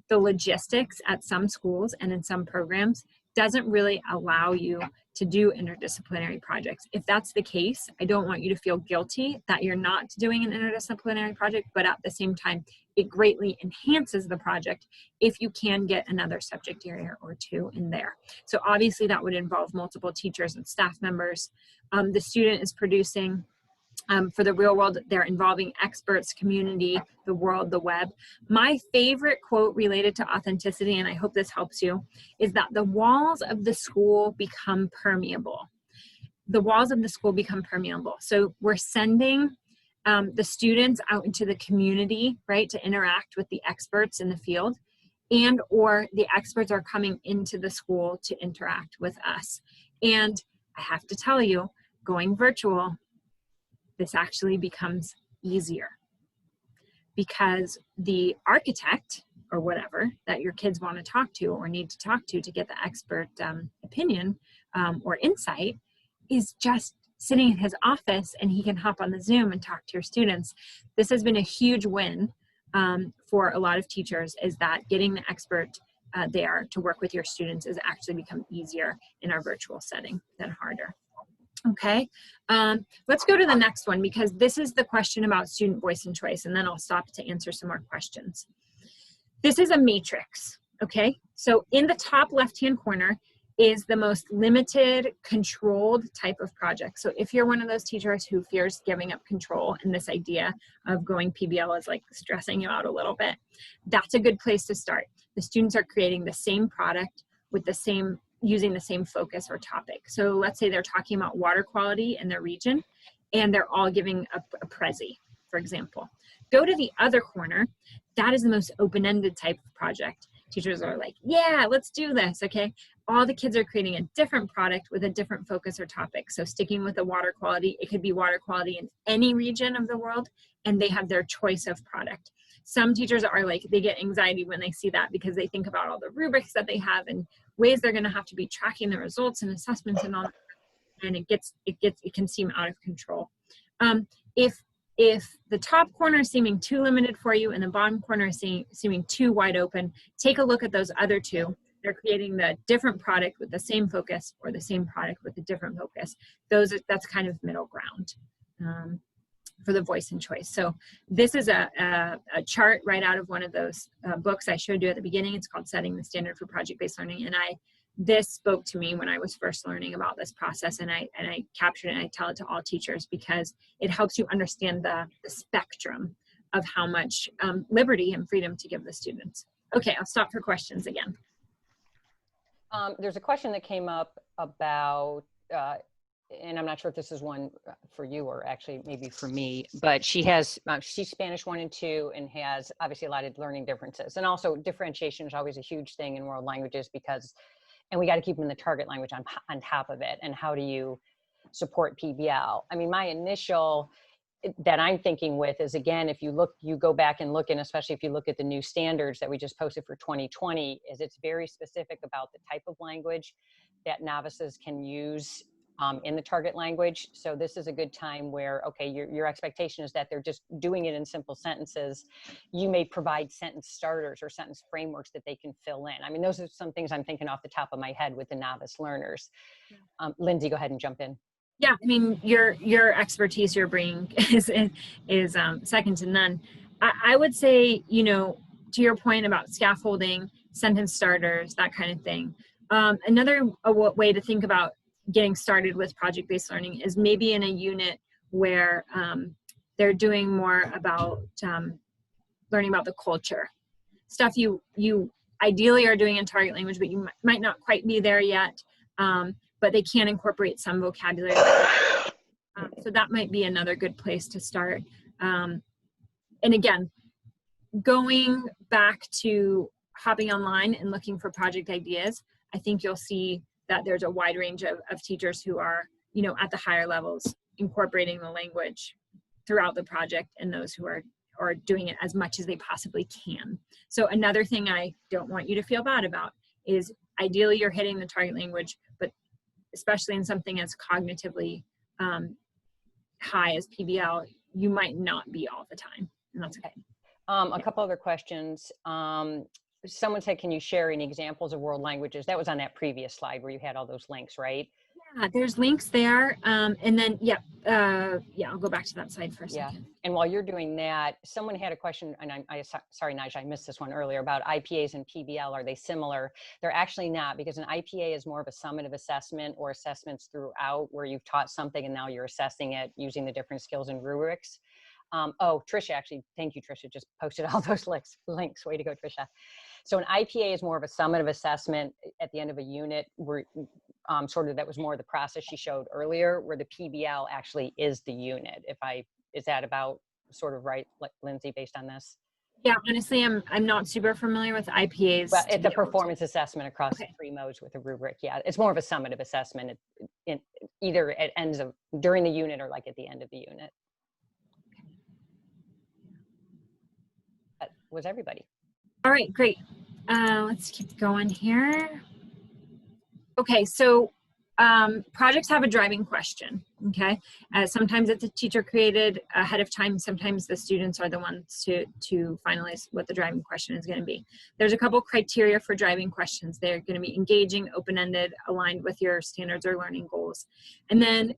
S2: the logistics at some schools and in some programs doesn't really allow you to do interdisciplinary projects. If that's the case, I don't want you to feel guilty that you're not doing an interdisciplinary project, but at the same time, it greatly enhances the project if you can get another subject area or two in there. So obviously that would involve multiple teachers and staff members. The student is producing for the real world, they're involving experts, community, the world, the web. My favorite quote related to authenticity, and I hope this helps you, is that the walls of the school become permeable. The walls of the school become permeable. So we're sending the students out into the community, right, to interact with the experts in the field, and or the experts are coming into the school to interact with us. And I have to tell you, going virtual, this actually becomes easier because the architect or whatever that your kids want to talk to or need to talk to get the expert opinion or insight is just sitting in his office, and he can hop on the Zoom and talk to your students. This has been a huge win for a lot of teachers, is that getting the expert there to work with your students has actually become easier in our virtual setting than harder. Okay, let's go to the next one, because this is the question about student voice and choice, and then I'll stop to answer some more questions. This is a matrix, okay? So in the top left-hand corner is the most limited, controlled type of project. So if you're one of those teachers who fears giving up control, and this idea of going PBL is like stressing you out a little bit, that's a good place to start. The students are creating the same product with the same, using the same focus or topic. So let's say they're talking about water quality in their region, and they're all giving a Prezi, for example. Go to the other corner. That is the most open-ended type of project. Teachers are like, yeah, let's do this, okay? All the kids are creating a different product with a different focus or topic. So sticking with the water quality, it could be water quality in any region of the world, and they have their choice of product. Some teachers are like, they get anxiety when they see that because they think about all the rubrics that they have and ways they're gonna have to be tracking the results and assessments and all that, and it can seem out of control. If the top corner is seeming too limited for you and the bottom corner is seeming too wide open, take a look at those other two. They're creating the different product with the same focus, or the same product with a different focus. That's kind of middle ground for the voice and choice. So this is a chart right out of one of those books I showed you at the beginning. It's called Setting the Standard for Project-Based Learning. And this spoke to me when I was first learning about this process, and I captured it, and I tell it to all teachers because it helps you understand the spectrum of how much liberty and freedom to give the students. Okay, I'll stop for questions again.
S1: There's a question that came up about, and I'm not sure if this is one for you or actually maybe for me, but she's Spanish 1 and 2 and has obviously a lot of learning differences. And also differentiation is always a huge thing in world languages because, and we got to keep them in the target language on top of it. And how do you support PBL? I mean, my initial that I'm thinking with is, again, if you go back and look, and especially if you look at the new standards that we just posted for 2020, is it's very specific about the type of language that novices can use in the target language. So this is a good time where, okay, your expectation is that they're just doing it in simple sentences. You may provide sentence starters or sentence frameworks that they can fill in. I mean, those are some things I'm thinking off the top of my head with the novice learners. Lindsay, go ahead and jump in.
S2: Yeah, I mean, your expertise you're bringing is second to none. I would say, you know, to your point about scaffolding, sentence starters, that kind of thing. Another way to think about getting started with project-based learning is maybe in a unit where they're doing more about learning about the culture. Stuff you ideally are doing in target language, but you might not quite be there yet. But they can incorporate some vocabulary. So that might be another good place to start. And again, going back to hopping online and looking for project ideas, I think you'll see that there's a wide range of teachers who are, you know, at the higher levels incorporating the language throughout the project, and those who are doing it as much as they possibly can. So another thing I don't want you to feel bad about is ideally you're hitting the target language, but especially in something as cognitively high as PBL, you might not be all the time, and that's okay.
S1: A couple other questions. Someone said, can you share any examples of world languages? That was on that previous slide where you had all those links, right?
S2: Yeah, there's links there. And then, yeah, I'll go back to that slide for a second.
S1: And while you're doing that, someone had a question, and sorry, Nigel, I missed this one earlier, about IPAs and PBL. Are they similar? They're actually not, because an IPA is more of a summative assessment or assessments throughout where you've taught something and now you're assessing it using the different skills and rubrics. Oh, Tricia, actually, thank you, Tricia, just posted all those links. Way to go, Tricia. So an IPA is more of a summative assessment at the end of a unit, where sort of that was more of the process she showed earlier, where the PBL actually is the unit. Is that about sort of right, like Lindsay, based on this?
S2: Yeah, honestly, I'm not super familiar with IPAs.
S1: Well, it's a performance assessment across the 3 modes with a rubric. Yeah, it's more of a summative assessment. Either it ends during the unit or like at the end of the unit. That was everybody.
S2: All right, great. Let's keep going here. Okay, so projects have a driving question, okay? Sometimes it's a teacher created ahead of time. Sometimes the students are the ones to finalize what the driving question is gonna be. There's a couple criteria for driving questions. They're gonna be engaging, open-ended, aligned with your standards or learning goals. And then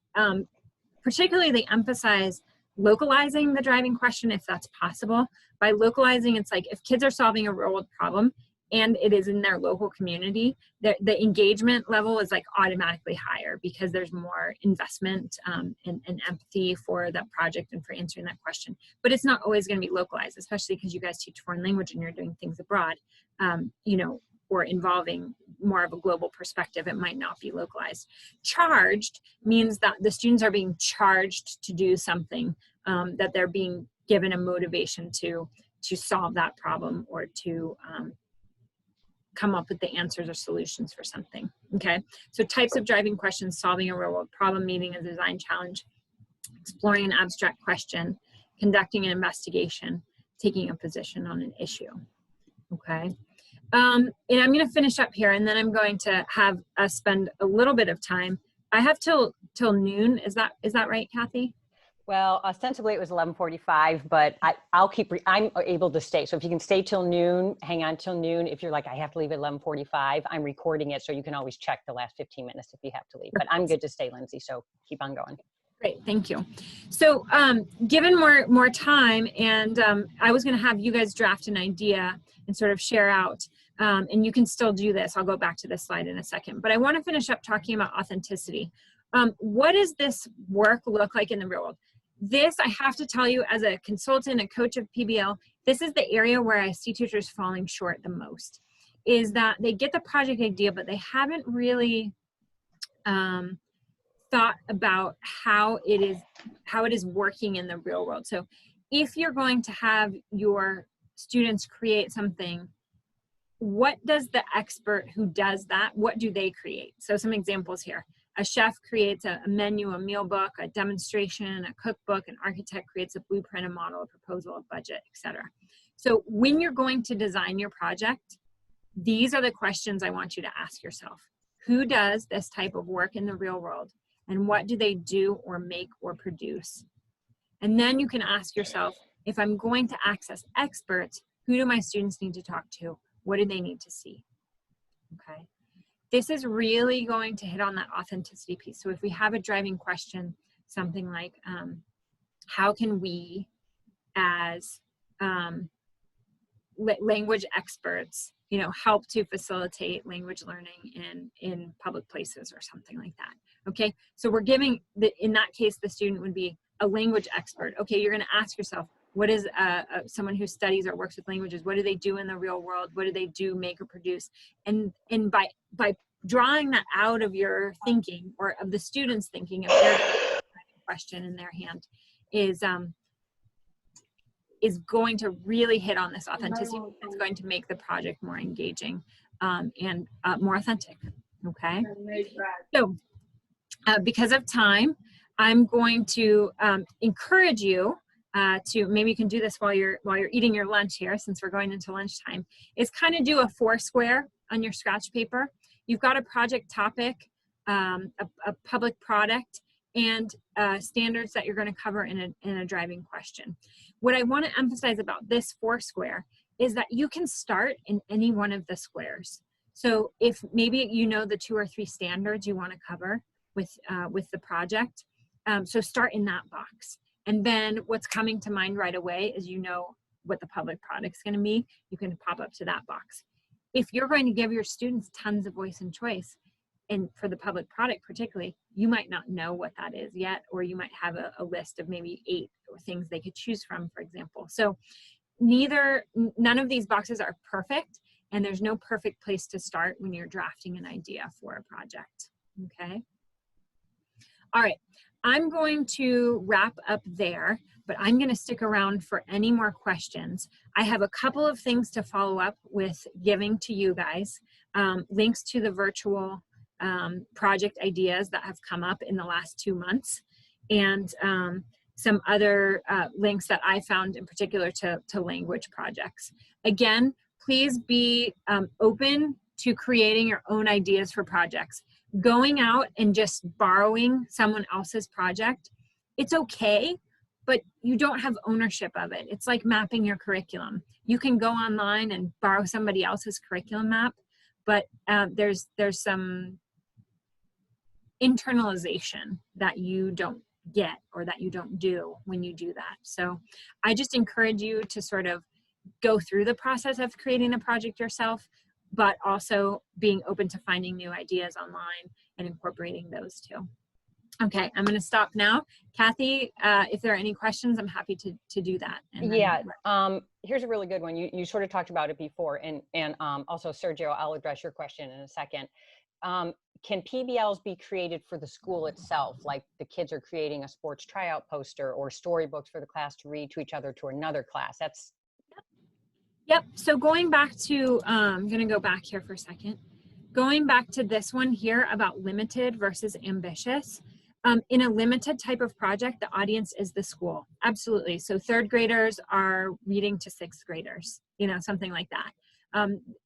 S2: particularly they emphasize localizing the driving question if that's possible. By localizing, it's like if kids are solving a real world problem and it is in their local community, the engagement level is like automatically higher because there's more investment and empathy for that project and for answering that question. But it's not always going to be localized, especially because you guys teach foreign language and you're doing things abroad, you know, or involving more of a global perspective. It might not be localized. Charged means that the students are being charged to do something, that they're being given a motivation to solve that problem or to come up with the answers or solutions for something, okay? So types of driving questions: solving a real world problem, meeting a design challenge, exploring an abstract question, conducting an investigation, taking a position on an issue, okay? And I'm gonna finish up here and then I'm going to have us spend a little bit of time. I have till noon, is that right, Kathy?
S1: Well, ostensibly it was 11:45, but I'm able to stay. So if you can stay till noon, hang on till noon. If you're like, I have to leave at 11:45, I'm recording it, so you can always check the last 15 minutes if you have to leave. But I'm good to stay, Lindsay, so keep on going.
S2: Great, thank you. So given more time, and I was gonna have you guys draft an idea and sort of share out, and you can still do this. I'll go back to this slide in a second, but I wanna finish up talking about authenticity. What does this work look like in the real world? This, I have to tell you, as a consultant, a coach of PBL, this is the area where I see teachers falling short the most, is that they get the project idea, but they haven't really thought about how it is working in the real world. So if you're going to have your students create something, what does the expert who does that, what do they create? So some examples here. A chef creates a menu, a meal book, a demonstration, a cookbook. An architect creates a blueprint, a model, a proposal, a budget, etc. So when you're going to design your project, these are the questions I want you to ask yourself. Who does this type of work in the real world? and what do they do or make or produce? And then you can ask yourself, if I'm going to access experts, who do my students need to talk to? What do they need to see? Okay. This is really going to hit on that authenticity piece. So if we have a driving question, something like, how can we as language experts, you know, help to facilitate language learning in public places or something like that. Okay, so we're giving, in that case, the student would be a language expert. Okay, you're going to ask yourself, what is someone who studies or works with languages, what do they do in the real world? What do they do, make, or produce? And by drawing that out of your thinking, or of the student's thinking, if they're a question in their hand, is going to really hit on this authenticity. It's going to make the project more engaging and more authentic. Okay. So because of time, I'm going to encourage you to, maybe you can do this while you're eating your lunch here, since we're going into lunchtime, is kind of do a 4-square on your scratch paper. You've got a project topic, a public product, and standards that you're going to cover in a driving question. What I want to emphasize about this 4-square is that you can start in any one of the squares. So if maybe you know the 2 or 3 standards you want to cover with the project, so start in that box. And then what's coming to mind right away is, you know, what the public product's going to be, you can pop up to that box. If you're going to give your students tons of voice and choice, and for the public product particularly, you might not know what that is yet, or you might have a list of maybe 8 things they could choose from, for example. So none of these boxes are perfect, and there's no perfect place to start when you're drafting an idea for a project. Okay. All right. I'm going to wrap up there, but I'm going to stick around for any more questions. I have a couple of things to follow up with giving to you guys, links to the virtual project ideas that have come up in the last 2 months, and some other links that I found in particular to language projects. Again, please be open to creating your own ideas for projects. Going out and just borrowing someone else's project, it's okay, but you don't have ownership of it. It's like mapping your curriculum. You can go online and borrow somebody else's curriculum map, but there's some internalization that you don't get, or that you don't do when you do that. So I just encourage you to sort of go through the process of creating a project yourself, but also being open to finding new ideas online and incorporating those too. Okay, I'm going to stop now. Kathy, if there are any questions, I'm happy to do that. And
S1: yeah, here's a really good one. You sort of talked about it before, and also Sergio, I'll address your question in a second. Can PBLs be created for the school itself, like the kids are creating a sports tryout poster or storybooks for the class to read to each other to another class? That's
S2: Yep. So going back to, I'm going to go back here for a second. Going back to this one here about limited versus ambitious. In a limited type of project, the audience is the school. Absolutely. So 3rd graders are reading to 6th graders, you know, something like that.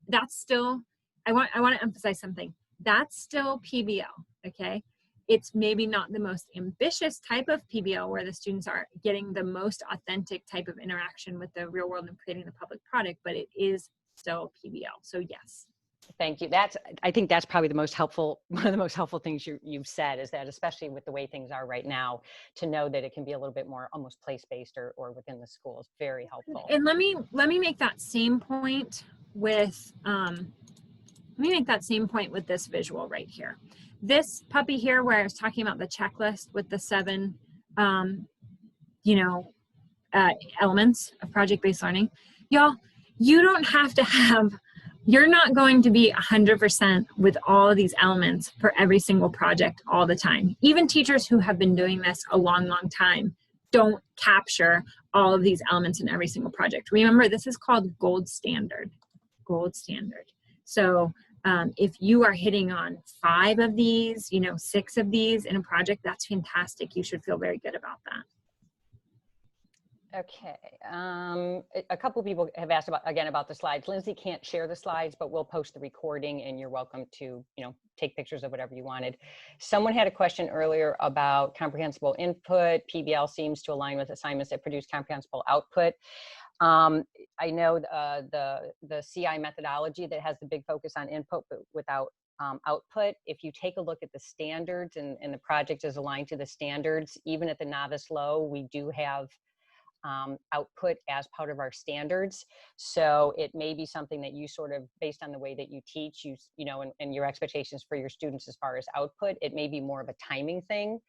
S2: That's still, I want to emphasize something. That's still PBL, okay? It's maybe not the most ambitious type of PBL where the students are getting the most authentic type of interaction with the real world and creating the public product, but it is still PBL. So yes.
S1: Thank you. I think that's probably the most helpful, one of the most helpful things you've said, is that, especially with the way things are right now, to know that it can be a little bit more almost place-based or within the school is very helpful.
S2: And let me make that same point with this visual right here. This puppy here, where I was talking about the checklist with the 7, elements of project-based learning. Y'all, you don't have to have, you're not going to be 100% with all of these elements for every single project all the time. Even teachers who have been doing this a long, long time don't capture all of these elements in every single project. Remember, this is called gold standard. Gold standard. So if you are hitting on 5 of these, 6 of these in a project, that's fantastic. You should feel very good about that.
S1: Okay, a couple people have asked about the slides. Lindsay can't share the slides, but we'll post the recording and you're welcome to, take pictures of whatever you wanted. Someone had a question earlier about comprehensible input. PBL seems to align with assignments that produce comprehensible output. I know the CI methodology that has the big focus on input, but without output. If you take a look at the standards and the project is aligned to the standards, even at the novice low, we do have output as part of our standards. So it may be something that you sort of, based on the way that you teach, and your expectations for your students as far as output, it may be more of a timing thing.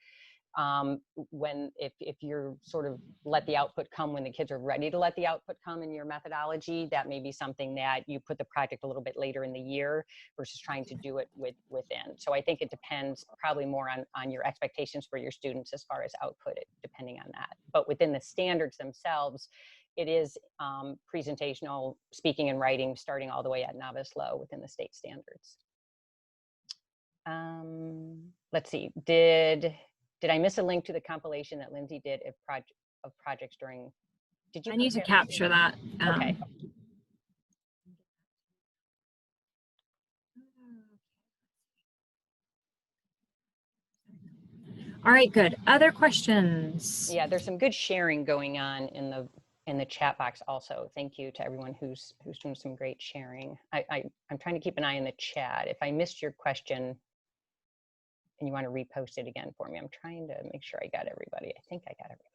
S1: If you're sort of let the output come when the kids are ready to let the output come in your methodology, that may be something that you put the project a little bit later in the year versus trying to do it within. So I think it depends probably more on your expectations for your students as far as output, depending on that. But within the standards themselves, it is presentational, speaking and writing, starting all the way at novice low within the state standards. Let's see, did I miss a link to the compilation that Lindsay did of projects during? Did you?
S2: I need to capture that.
S1: Okay.
S2: All right, good. Other questions?
S1: Yeah, there's some good sharing going on in the chat box also. Thank you to everyone who's doing some great sharing. I'm trying to keep an eye on the chat. If I missed your question and you want to repost it again for me, I'm trying to make sure I got everybody. I think I got everybody.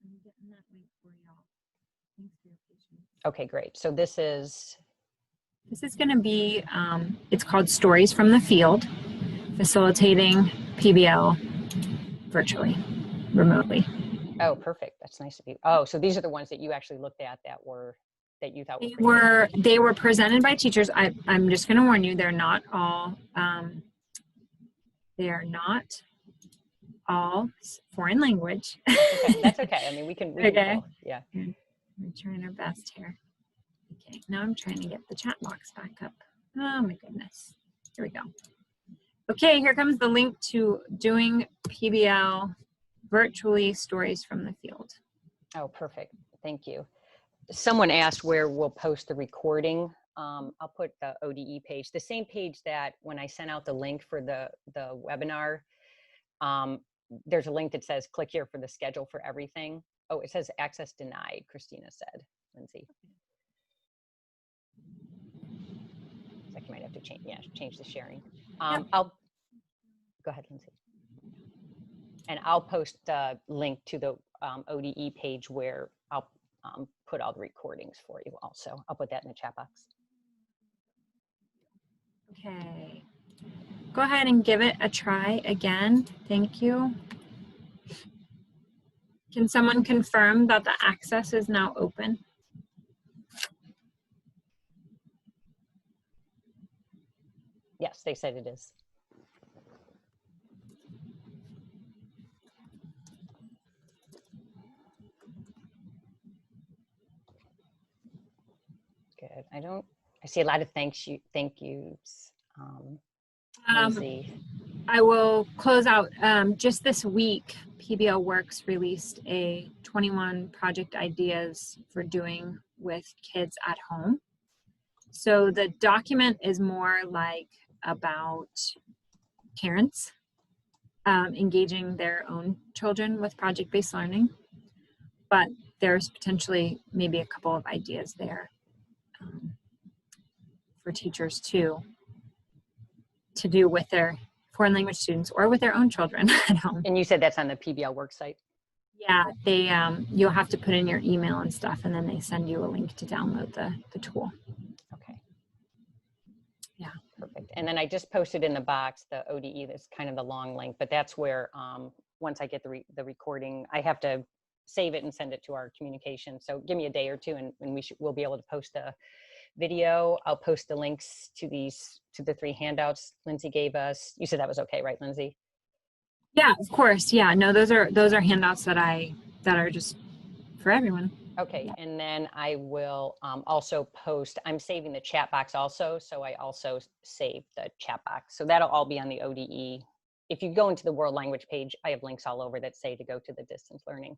S2: I'm getting that link for y'all. Thanks for your patience.
S1: Okay, great. So this is
S2: going to be, it's called Stories from the Field, facilitating PBL virtually, remotely.
S1: Oh, perfect. That's nice of you. Oh, so these are the ones that you actually looked at that you thought were
S2: they were presented by teachers. I'm just going to warn you, they're not all foreign language.
S1: Okay, that's okay. I mean, we can
S2: okay.
S1: Yeah.
S2: We're trying our best here. Okay, now I'm trying to get the chat box back up. Oh my goodness. Here we go. Okay, here comes the link to doing PBL virtually, Stories from the Field.
S1: Oh, perfect. Thank you. Someone asked where we'll post the recording. I'll put the ODE page, the same page that when I sent out the link for the webinar, there's a link that says click here for the schedule for everything. Oh, it says access denied, Christina said, Lindsay. I might have to change the sharing.
S2: Yep.
S1: I'll go ahead, Lindsay. And I'll post the link to the ODE page where I'll put all the recordings for you also. I'll put that in the chat box.
S2: Okay. Go ahead and give it a try again. Thank you. Can someone confirm that the access is now open?
S1: Yes, they said it is. Good. I see a lot of thank yous. Lindsay.
S2: I will close out. Just this week, PBL Works released a 21 project ideas for doing with kids at home. So the document is more like about parents engaging their own children with project-based learning, but there's potentially maybe a couple of ideas there for teachers too, to do with their foreign language students or with their own children at home.
S1: And you said that's on the PBL work site?
S2: Yeah, they you'll have to put in your email and stuff, and then they send you a link to download the tool.
S1: Okay.
S2: Yeah.
S1: Perfect. And then I just posted in the box the ODE, that's kind of the long link, but that's where once I get the recording, I have to save it and send it to our communication. So give me a day or two and we'll be able to post the video. I'll post the links to the 3 handouts Lindsay gave us. You said that was okay, right, Lindsay?
S2: Yeah, of course. Yeah, no, those are handouts that are just for everyone.
S1: Okay, and then I will also post, I'm saving the chat box also, so I also save the chat box. So that'll all be on the ODE. If you go into the world language page, I have links all over that say to go to the distance learning.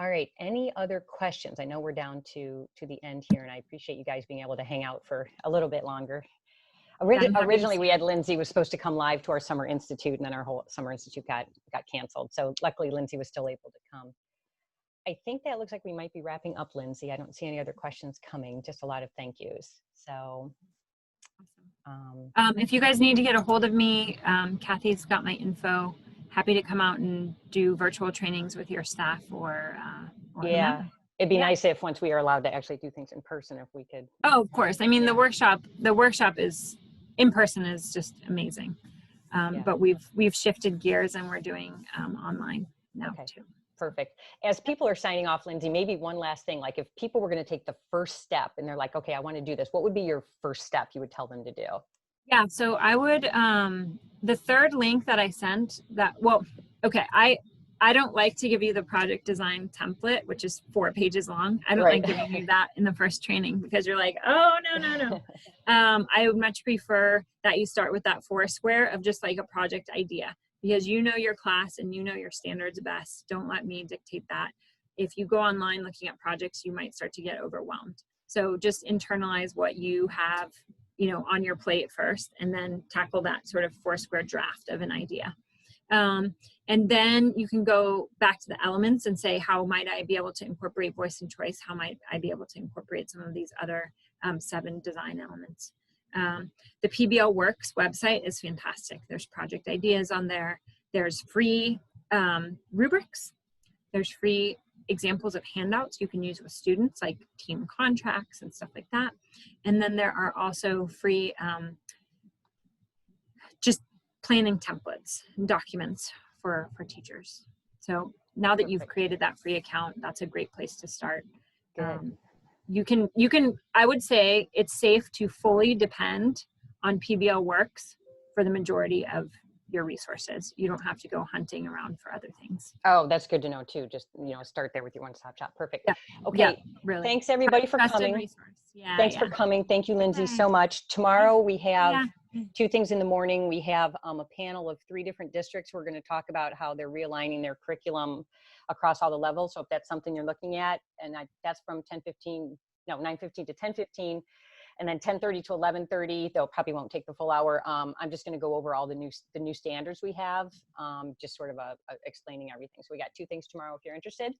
S1: All right, any other questions? I know we're down to the end here, and I appreciate you guys being able to hang out for a little bit longer.
S2: I'm happy to
S1: Originally,
S2: see
S1: we had Lindsay was supposed to come live to our summer institute, and then our whole summer institute got canceled. So luckily, Lindsay was still able to come. I think that looks like we might be wrapping up, Lindsay. I don't see any other questions coming, just a lot of thank yous. So,
S2: if you guys need to get a hold of me, Kathy's got my info. Happy to come out and do virtual trainings with your staff or
S1: yeah, it'd be
S2: Yeah.
S1: nice if once we are allowed to actually do things in person, if we could.
S2: Oh, of course. I mean,
S1: Yeah.
S2: the workshop is in person is just amazing.
S1: Yeah.
S2: But we've shifted gears and we're doing online now
S1: Okay.
S2: too.
S1: Perfect. As people are signing off, Lindsay, maybe one last thing, like if people were going to take the first step and they're like, okay, I want to do this, what would be your first step you would tell them to do?
S2: Yeah, so I would, the third link that I sent okay, I don't like to give you the project design template, which is 4 pages long. I don't like giving you that in the first training because you're like, oh, no. I would much prefer that you start with that 4 square of just like a project idea because you know your class and you know your standards best. Don't let me dictate that. If you go online looking at projects, you might start to get overwhelmed. So just internalize what you have, on your plate first, and then tackle that sort of 4 square draft of an idea. And then you can go back to the elements and say, how might I be able to incorporate voice and choice? How might I be able to incorporate some of these other 7 design elements? The PBL Works website is fantastic. There's project ideas on there. There's free rubrics. There's free examples of handouts you can use with students, like team contracts and stuff like that. And then there are also free just planning templates and documents for teachers. So now that you've created that free account, that's a great place to start. You can, I would say it's safe to fully depend on PBL Works for the majority of your resources. You don't have to go hunting around for other things.
S1: Oh, that's good to know too. Just, start there with your one-stop shop. Perfect.
S2: Yeah.
S1: Okay.
S2: Yeah, really.
S1: Thanks everybody for coming.
S2: Yeah,
S1: Thanks for coming. Thank you, Lindsay, so much. Tomorrow we have 2 things in the morning. We have a panel of 3 different districts. We're going to talk about how they're realigning their curriculum across all the levels. So if that's something you're looking at, and that's from 9:15 to 10:15. And then 10:30 to 11:30, though probably won't take the full hour. I'm just going to go over all the new standards we have, just sort of explaining everything. So we got 2 things tomorrow if you're interested.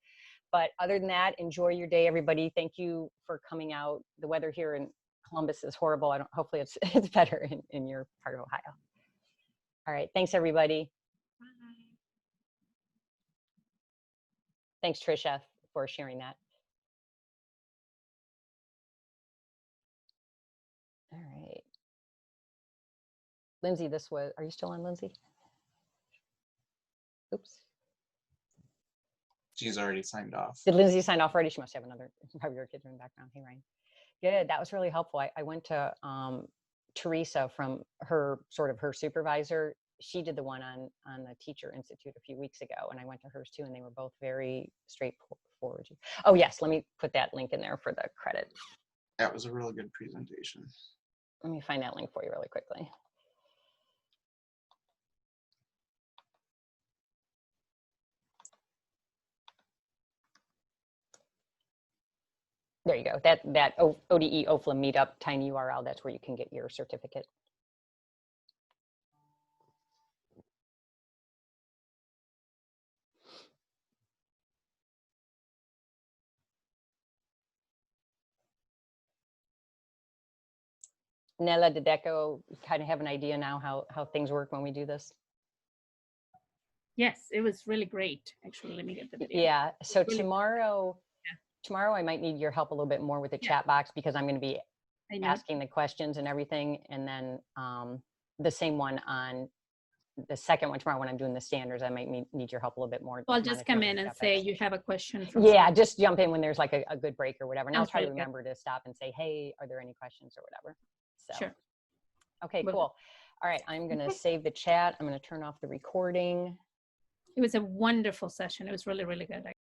S1: But other than that, enjoy your day, everybody. Thank you for coming out. The weather here in Columbus is horrible. Hopefully it's better in your part of Ohio. All right, thanks everybody.
S2: Bye.
S1: Thanks, Tricia, for sharing that. All right. Lindsay, are you still on, Lindsay? Oops.
S4: She's already signed off.
S1: Did Lindsay sign off already? She must have probably your kids in the background. Hey, Ryan. Good, that was really helpful. I went to Teresa from her supervisor. She did the one on the Teacher Institute a few weeks ago, and I went to hers too, and they were both very straightforward. Oh yes, let me put that link in there for the credit.
S4: That was a really good presentation.
S1: Let me find that link for you really quickly. There you go. That ODE OFLA meetup tiny URL, that's where you can get your certificate. Nella, did that go, kind of have an idea now how things work when we do this?
S3: Yes, it was really great. Actually, let me get the video.
S1: Yeah, so
S3: really
S1: tomorrow I might need your help a little bit more with the chat box because I'm going to be asking the questions and everything. And then the same one on the second one tomorrow when I'm doing the standards, I might need your help a little bit more.
S3: Well, I'll just come in and say you have a question.
S1: Yeah, just jump in when there's like a good break or whatever. And I'll try to
S3: really
S1: remember to stop and say, hey, are there any questions or whatever? So.
S3: Sure.
S1: Okay, cool. All right, I'm going to save the chat. I'm going to turn off the recording.
S3: It was a wonderful session. It was really, really good.